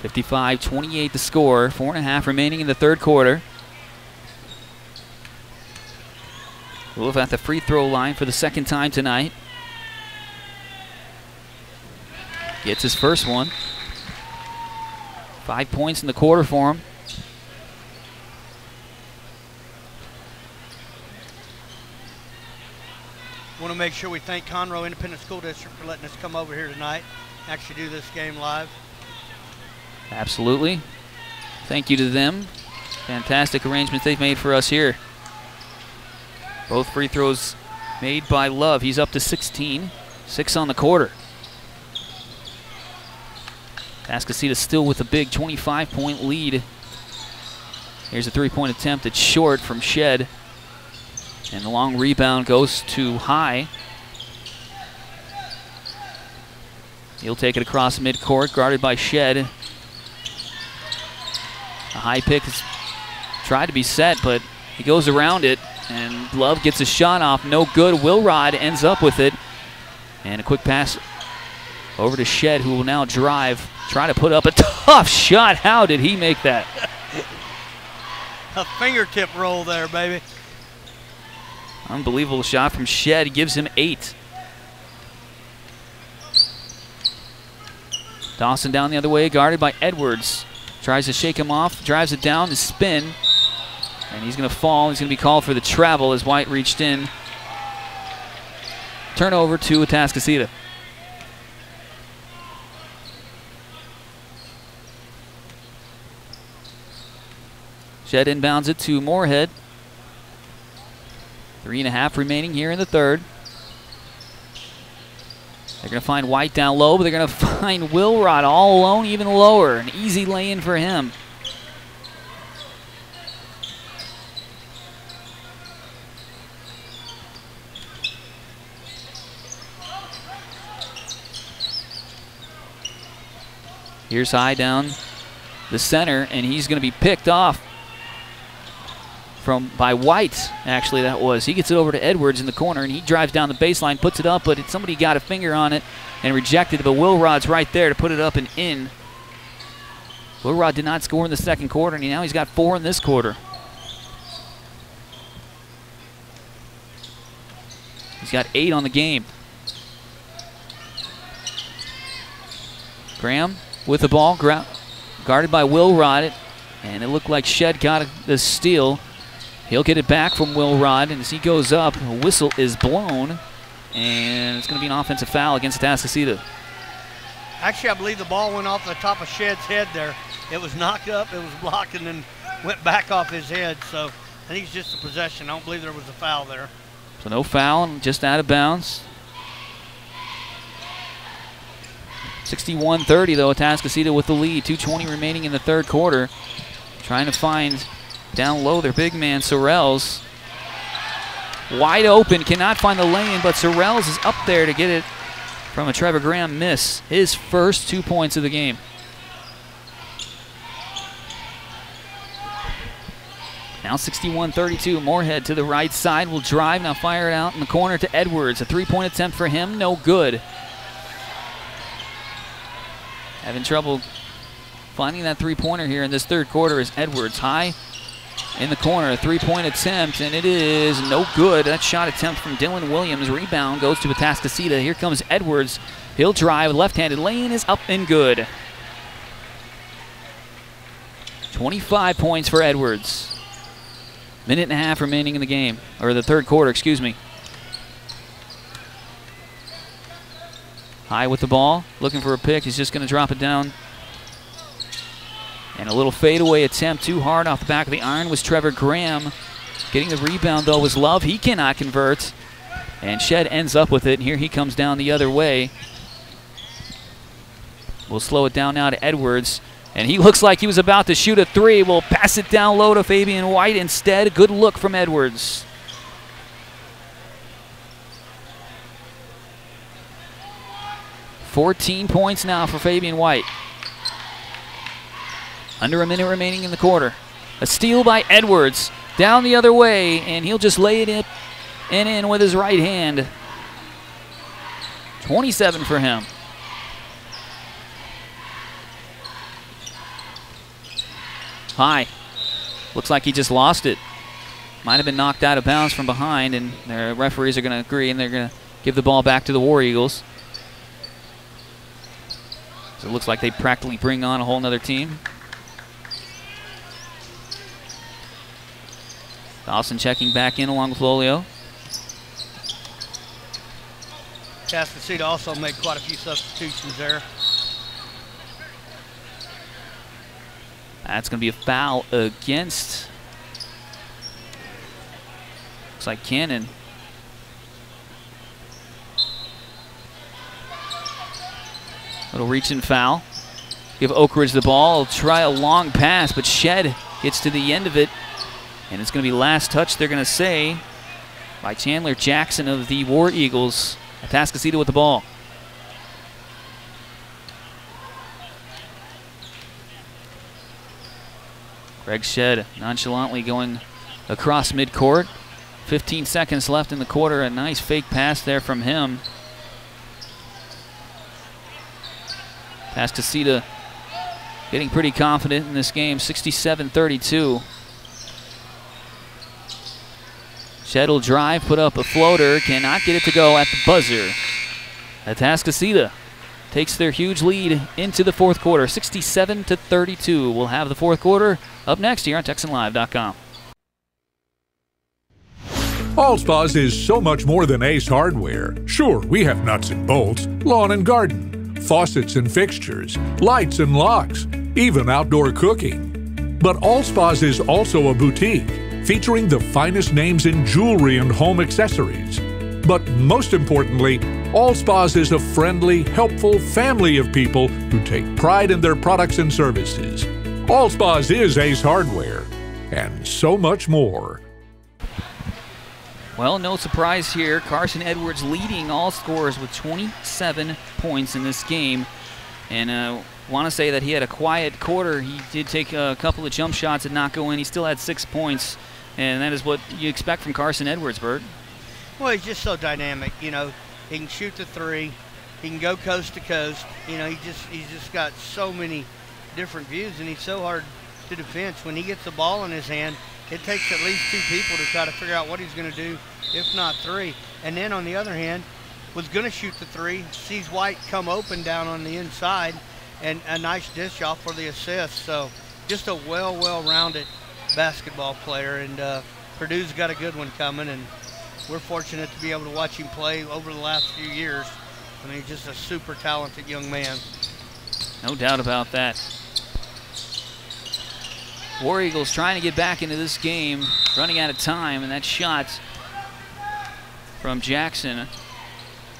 (55-28) the score. 4.5 remaining in the third quarter. Wolf at the free throw line for the second time tonight. Gets his first one. 5 points in the quarter for him. Want to make sure we thank Conroe Independent School District for letting us come over here tonight, actually do this game live. Absolutely. Thank you to them. Fantastic arrangements they've made for us here. Both free throws made by Love. He's up to 16. 6 on the quarter. Atascocita still with a big 25-point lead. Here's a three-point attempt. It's short from Shed. And the long rebound goes to High. He'll take it across midcourt, guarded by Shed. A High pick has tried to be set, but He goes around it, and Love gets a shot off. No good. Wilrod ends up with it. And a quick pass over to Shed, who will now drive, try to put up a tough shot. How did he make that? A fingertip roll there, baby. Unbelievable shot from Shed. Gives him 8. Dawson down the other way, guarded by Edwards. Tries to shake him off, drives it down to spin. And he's going to fall. He's going to be called for the travel as White reached in. Turnover to Atascocita. Shed inbounds it to Moorhead. 3.5 remaining here in the third. They're going to find White down low, but they're going to find Wilrod all alone, even lower. An easy lay-in for him. Here's High down the center, and he's going to be picked off by White, actually that was. He gets it over to Edwards in the corner, and he drives down the baseline, puts it up, but somebody got a finger on it and rejected it, but Wilrod's right there to put it up and in. Wilrod did not score in the second quarter, and now he's got 4 in this quarter. He's got 8 on the game. Graham with the ball, guarded by Wilrod, and it looked like Shed got the steal. He'll get it back from Wilrod, and as he goes up, a whistle is blown, and it's going to be an offensive foul against Atascocita. Actually, I believe the ball went off the top of Shed's head there. It was knocked up, it was blocked, and then went back off his head, so I think it's just a possession. I don't believe there was a foul there. So no foul, just out of bounds. 61-30, though, Atascocita with the lead. 2:20 remaining in the third quarter. Trying to find down low their big man, Sorrells. Wide open, cannot find the lane, but Sorrells is up there to get it from a Trevor Graham miss. His first 2 points of the game. Now 61-32, Moorhead to the right side will drive, now fire it out in the corner to Edwards. A 3-point attempt for him, no good. Having trouble finding that 3-pointer here in this third quarter is Edwards. High in the corner, a 3-point attempt, and it is no good. That shot attempt from Dylan Williams. Rebound goes to Atascocita. Here comes Edwards. He'll drive. Left-handed lane is up and good. 25 points for Edwards. 1.5 minutes remaining in the game, or the third quarter, excuse me. High with the ball, looking for a pick. He's just going to drop it down. And a little fadeaway attempt, too hard off the back of the iron was Trevor Graham. Getting the rebound, though, was Love. He cannot convert. And Shed ends up with it, and here he comes down the other way. We'll slow it down now to Edwards. And he looks like he was about to shoot a 3. We'll pass it down low to Fabian White instead. Good look from Edwards. $14 points now for Fabian White. Under a minute remaining in the quarter. A steal by Edwards. Down the other way, and he'll just lay it in with his right hand. 27 for him. High. Looks like he just lost it. Might have been knocked out of bounds from behind, and the referees are going to agree, and they're going to give the ball back to the War Eagles. So it looks like they practically bring on a whole nother team. Dawson checking back in along with Lolio. Atascocita also made quite a few substitutions there. That's going to be a foul against, looks like Cannon. Little reach and foul. Give Oak Ridge the ball. Try a long pass, but Shed gets to the end of it. And it's going to be last touch, they're going to say, by Chandler Jackson of the War Eagles. Atascocita with the ball. Greg Shed nonchalantly going across midcourt. 15 seconds left in the quarter. A nice fake pass there from him. Atascocita getting pretty confident in this game, 67-32. Shed will drive, put up a floater, cannot get it to go at the buzzer. Atascocita takes their huge lead into the fourth quarter, 67-32. We'll have the fourth quarter up next here on TexanLive.com. Allspa's is so much more than Ace Hardware. Sure, we have nuts and bolts, lawn and garden, faucets and fixtures, lights and locks, even outdoor cooking. But Allspa's is also a boutique, featuring the finest names in jewelry and home accessories. But most importantly, Allspa's is a friendly, helpful family of people who take pride in their products and services. Allspa's is Ace Hardware, and so much more. Well, no surprise here. Carson Edwards leading all scorers with 27 points in this game. And want to say that he had a quiet quarter. He did take a couple of jump shots that not go in. He still had 6 points. And that is what you expect from Carson Edwards, Bert. Well, he's just so dynamic. You know, he can shoot the three. He can go coast to coast. You know, he's just got so many different views, and he's so hard to defend. When he gets the ball in his hand, it takes at least 2 people to try to figure out what he's going to do, if not 3. And then on the other hand, was going to shoot the 3, sees White come open down on the inside, and a nice dish off for the assist. So just a well-rounded basketball player, and Purdue's got a good one coming, and we're fortunate to be able to watch him play over the last few years. I mean, he's just a super talented young man. No doubt about that. War Eagles trying to get back into this game, running out of time, and that shot from Jackson,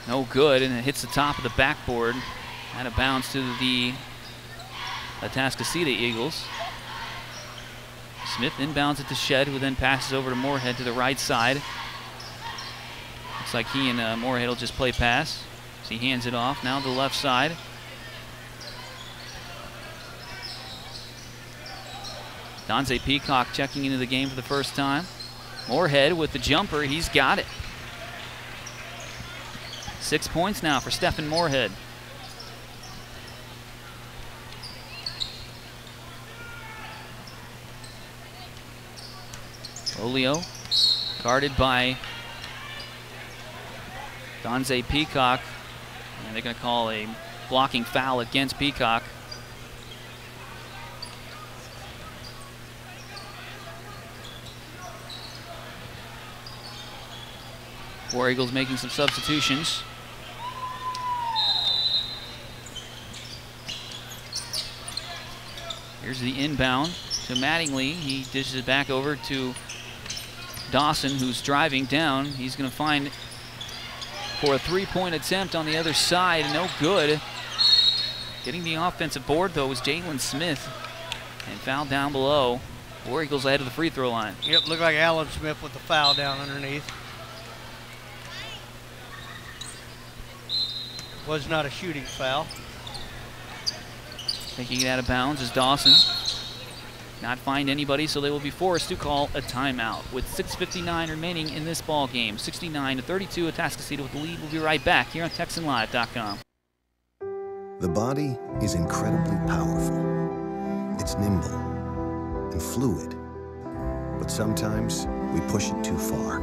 no good, and it hits the top of the backboard, out of bounds to the Atascocita Eagles. Smith inbounds at the Shed, who then passes over to Moorhead to the right side. Looks like he and Moorhead will just play pass. So he hands it off, now to the left side. Donze Peacock checking into the game for the first time. Moorhead with the jumper, he's got it. 6 points now for Stephen Moorhead. Olio guarded by Donze Peacock. And they're going to call a blocking foul against Peacock. War Eagles making some substitutions. Here's the inbound to Mattingly. He dishes it back over to Dawson, who's driving down. He's going to find for a three-point attempt on the other side. No good. Getting the offensive board, though, was Jalen Smith. And foul down below. War Eagles ahead of the free throw line. Yep, looked like Alan Smith with the foul down underneath. Was not a shooting foul. Taking it out of bounds is Dawson. Not find anybody, so they will be forced to call a timeout. With 6:59 remaining in this ball game, 69-32, Atascocita with the lead. We'll be right back here on TexanLive.com. The body is incredibly powerful. It's nimble and fluid, but sometimes we push it too far.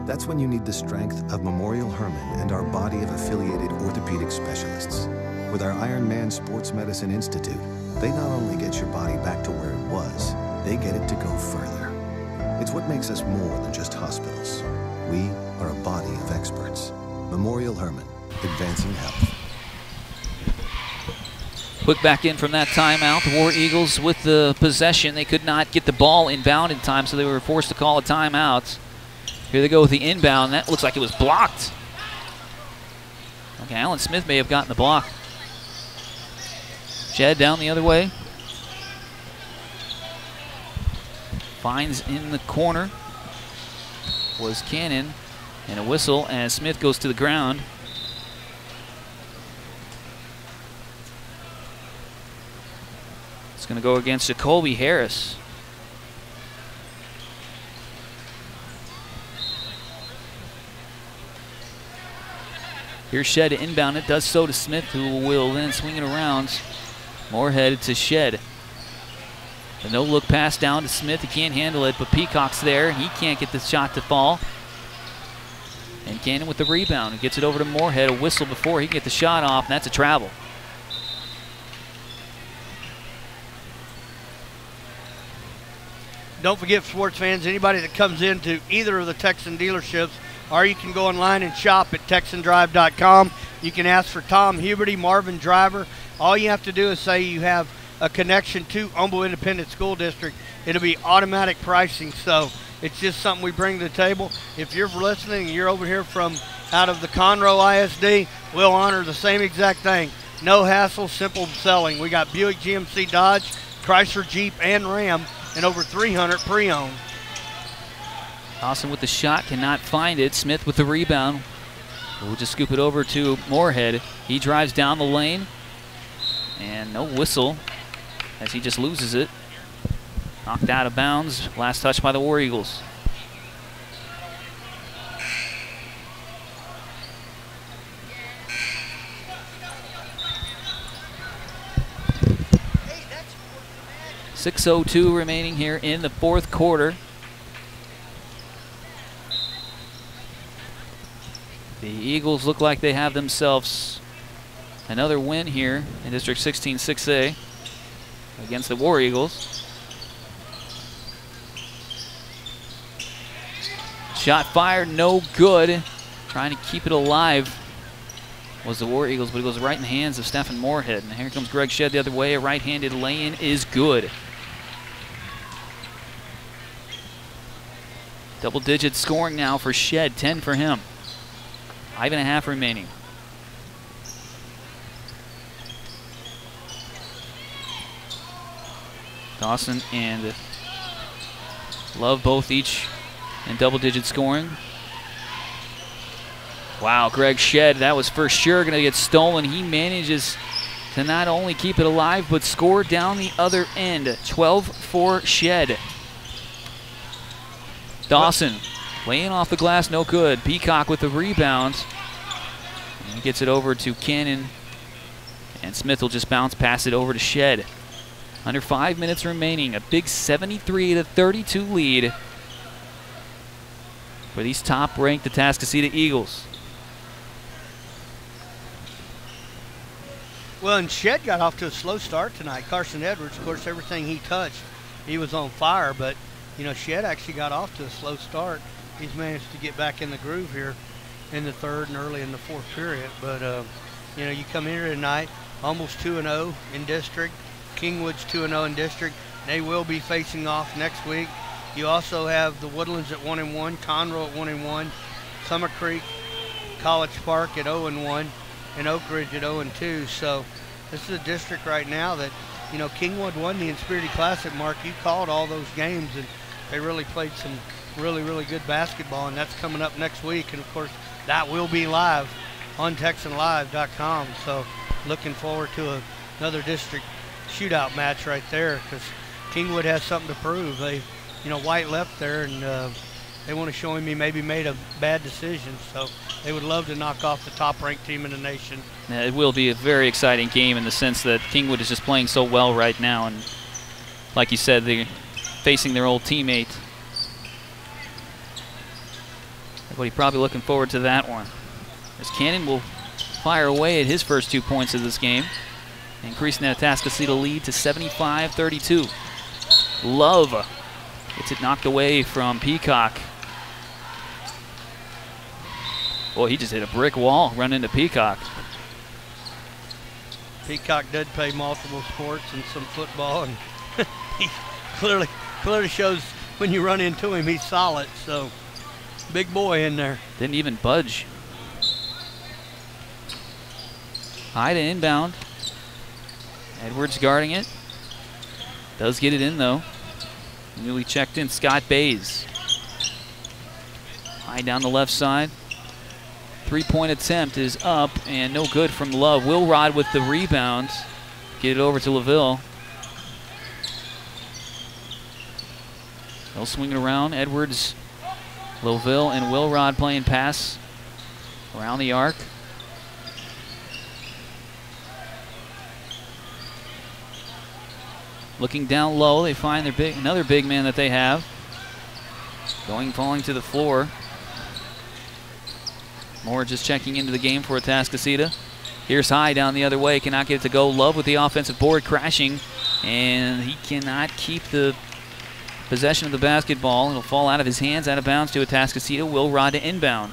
That's when you need the strength of Memorial Hermann and our body of affiliated orthopedic specialists. With our Ironman Sports Medicine Institute, they not only get your body back to where it was, they get it to go further. It's what makes us more than just hospitals. We are a body of experts. Memorial Hermann, advancing health. Quick back in from that timeout. The War Eagles with the possession. They could not get the ball inbound in time, so they were forced to call a timeout. Here they go with the inbound. That looks like it was blocked. Okay, Alan Smith may have gotten the block. Jed down the other way. Finds in the corner was Cannon, and a whistle as Smith goes to the ground. It's going to go against Jacoby Harris. Here's Shed to inbound it, does so to Smith, who will then swing it around. Moorhead to Shed. The no-look pass down to Smith. He can't handle it, but Peacock's there. He can't get the shot to fall. And Cannon with the rebound. He gets it over to Moorhead. A whistle before he can get the shot off, and that's a travel. Don't forget, sports fans, anybody that comes into either of the Texan dealerships, or you can go online and shop at TexanDrive.com. You can ask for Tom Huberty, Marvin Driver. All you have to do is say you have a connection to Humble Independent School District. It'll be automatic pricing, so it's just something we bring to the table. If you're listening and you're over here from out of the Conroe ISD, we'll honor the same exact thing. No hassle, simple selling. We got Buick, GMC, Dodge, Chrysler, Jeep, and Ram, and over 300 pre-owned. Dawson with the shot, cannot find it. Smith with the rebound. We'll just scoop it over to Moorhead. He drives down the lane, and no whistle as he just loses it. Knocked out of bounds. Last touch by the War Eagles. .6:02 remaining here in the fourth quarter. The Eagles look like they have themselves another win here in District 16 6A against the War Eagles. Shot fired, no good. Trying to keep it alive was the War Eagles, but it goes right in the hands of Stephen Moorhead. And here comes Greg Shed the other way. A right-handed lay-in is good. Double-digit scoring now for Shed, 10 for him. 5.5 remaining. Dawson and Love both each in double-digit scoring. Wow, Greg Shed, that was for sure going to get stolen. He manages to not only keep it alive, but score down the other end. 12 for Shed. Dawson laying off the glass, no good. Peacock with the rebound. And he gets it over to Cannon. And Smith will just bounce pass it over to Shed. Under 5 minutes remaining. A big 73-32 lead for these top-ranked Atascocita Eagles. Well, and Shed got off to a slow start tonight. Carson Edwards, of course, everything he touched, he was on fire. But, you know, Shed actually got off to a slow start. He's managed to get back in the groove here in the third and early in the fourth period. But, you know, you come in here tonight, almost 2-0 in district. Kingwood's 2-0 in district. They will be facing off next week. You also have the Woodlands at 1-1, Conroe at 1-1, Summer Creek, College Park at 0-1, and Oak Ridge at 0-2. So this is a district right now that, you know, Kingwood won the Inspirited Classic. Mark, you called all those games, and they really played some really, really good basketball, and that's coming up next week. And, of course, that will be live on TexanLive.com. So looking forward to another district shootout match right there, because Kingwood has something to prove. They, you know, White left there, and they want to show him he maybe made a bad decision. So they would love to knock off the top-ranked team in the nation. Yeah, it will be a very exciting game in the sense that Kingwood is just playing so well right now, and like you said, they're facing their old teammate. Everybody probably looking forward to that one, as Cannon will fire away at his first 2 points of this game, increasing that Atascocita lead to 75-32. Love gets it knocked away from Peacock. Boy, he just hit a brick wall running into Peacock. Peacock did play multiple sports and some football, and he clearly shows when you run into him, he's solid. So big boy in there. Didn't even budge. High to inbound. Edwards guarding it. Does get it in, though. Newly checked in Scott Bays. High down the left side. Three-point attempt is up and no good from Love. Wilrod with the rebound. Get it over to LaVille. They'll swing it around. Edwards, LaVille, and Wilrod playing pass around the arc. Looking down low, they find their another big man that they have. Falling to the floor. Moore just checking into the game for Atascocita. Here's High down the other way, cannot get it to go. Love with the offensive board crashing, and he cannot keep the possession of the basketball. It'll fall out of his hands, out of bounds to Atascocita. Will Rod to inbound.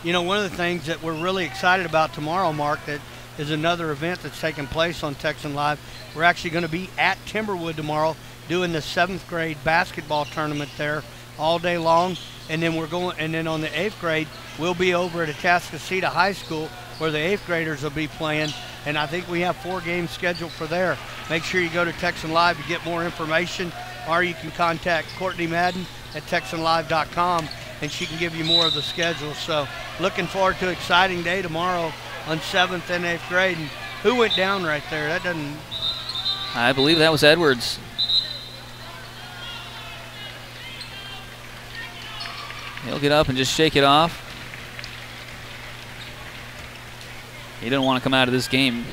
You know, one of the things that we're really excited about tomorrow, Mark, that is another event that's taking place on Texan Live. We're actually going to be at Timberwood tomorrow doing the 7th grade basketball tournament there all day long. And then on the 8th grade, we'll be over at Atascocita High School where the 8th graders will be playing. And I think we have 4 games scheduled for there. Make sure you go to Texan Live to get more information, or you can contact Courtney Madden at TexanLive.com, and she can give you more of the schedule. So looking forward to an exciting day tomorrow on 7th and 8th grade. And who went down right there? That doesn't... I believe that was Edwards. He'll get up and just shake it off. He didn't want to come out of this game.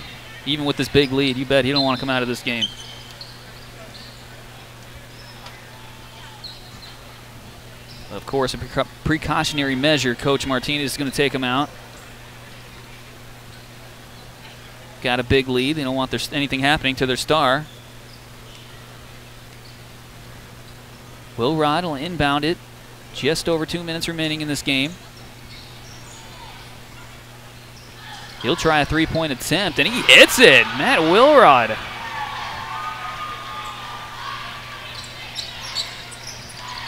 Even with this big lead, you bet he don't want to come out of this game. Of course, a precautionary measure. Coach Martinez is going to take him out. Got a big lead. They don't want anything happening to their star. Will Rod will inbound it. Just over 2 minutes remaining in this game. He'll try a three-point attempt, and he hits it. Matt Wilrod.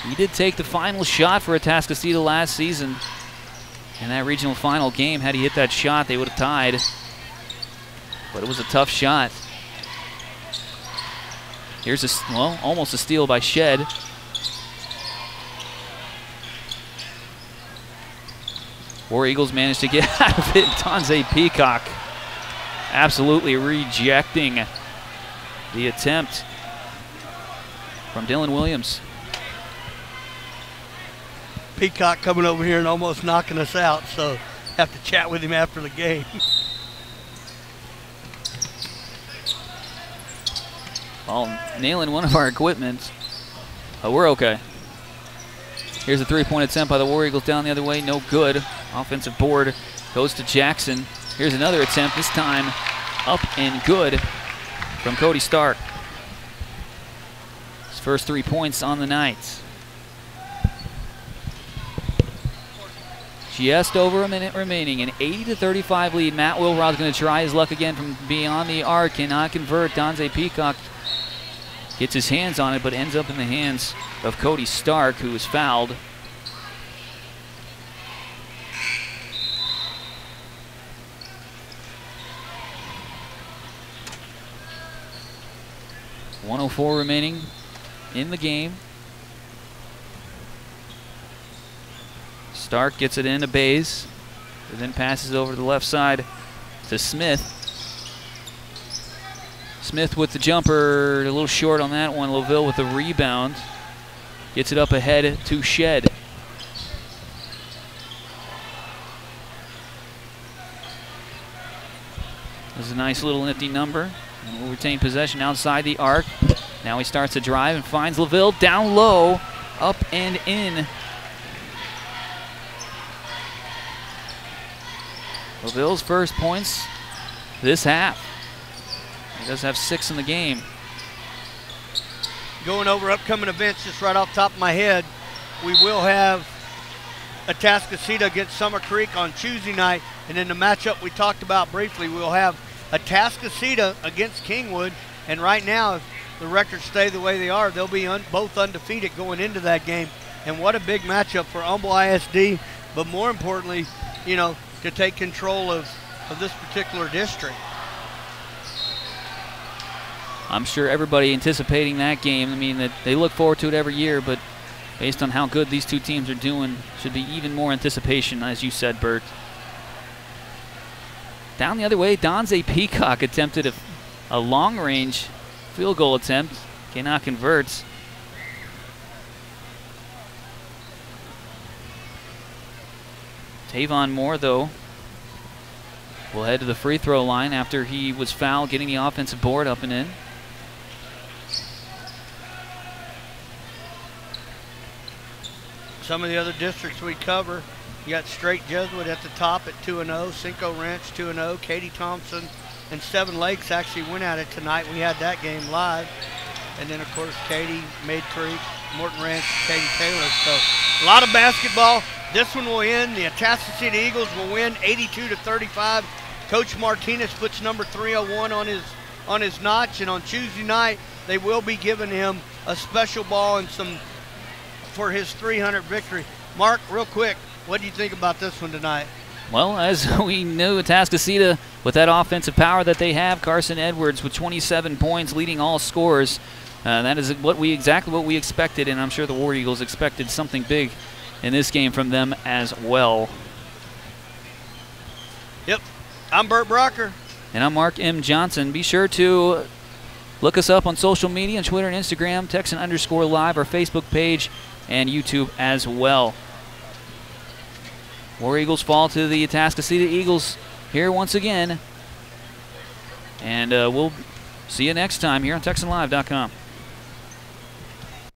He did take the final shot for Atascocita last season. In that regional final game, had he hit that shot, they would have tied. But it was a tough shot. Here's almost a steal by Shed. War Eagles managed to get out of it. Donze Peacock absolutely rejecting the attempt from Dylan Williams. Peacock coming over here and almost knocking us out, so have to chat with him after the game. Well, nailing one of our equipment. Oh, we're okay. Here's a three-point attempt by the War Eagles down the other way. No good. Offensive board goes to Jackson. Here's another attempt, this time up and good from Cody Stark. His first 3 points on the night. Just over a minute remaining, an 80-35 lead. Matt Wilrod's going to try his luck again from beyond the arc. Cannot convert. Donze Peacock gets his hands on it, but ends up in the hands of Cody Stark, who is fouled. .104 remaining in the game. Stark gets it into Bays, and then passes over to the left side to Smith. Smith with the jumper, a little short on that one. Loville with the rebound. Gets it up ahead to Shed. This is a nice little nifty number. And we'll retain possession outside the arc. Now he starts to drive and finds Loville down low, up and in. Loville's first points this half. He does have 6 in the game. Going over upcoming events, just right off the top of my head, we will have Atascocita against Summer Creek on Tuesday night, and then the matchup we talked about briefly, we'll have Atascocita against Kingwood, and right now, if the records stay the way they are, they'll be both undefeated going into that game. And what a big matchup for Humble ISD, but more importantly, you know, to take control of this particular district. I'm sure everybody anticipating that game. I mean, that they look forward to it every year, but based on how good these two teams are doing, should be even more anticipation, as you said, Bert. Down the other way, Donze Peacock attempted a long-range field goal attempt. Cannot convert. Tavon Moore, though, will head to the free throw line after he was fouled, getting the offensive board up and in. Some of the other districts we cover, you got Straight Jesuit at the top at 2-0, Cinco Ranch 2-0, Katy Thompson and Seven Lakes actually went at it tonight. We had that game live. And then, of course, Katy, Mayde Creek, Morton Ranch, Katy Taylor. So a lot of basketball. This one will end. The Atascocita Eagles will win 82-35. Coach Martinez puts number 301 on his notch, and on Tuesday night they will be giving him a special ball and some for his 300 victory. Mark, real quick, what do you think about this one tonight? Well, as we knew, Atascocita, with that offensive power that they have, Carson Edwards with 27 points leading all scorers. That is exactly what we expected, and I'm sure the War Eagles expected something big in this game from them as well. Yep. I'm Bert Brocker. And I'm Mark M. Johnson. Be sure to look us up on social media, on Twitter and Instagram, Texan_Live, our Facebook page, and YouTube as well. War Eagles fall to the Atascocita Eagles here once again. And we'll see you next time here on TexanLive.com.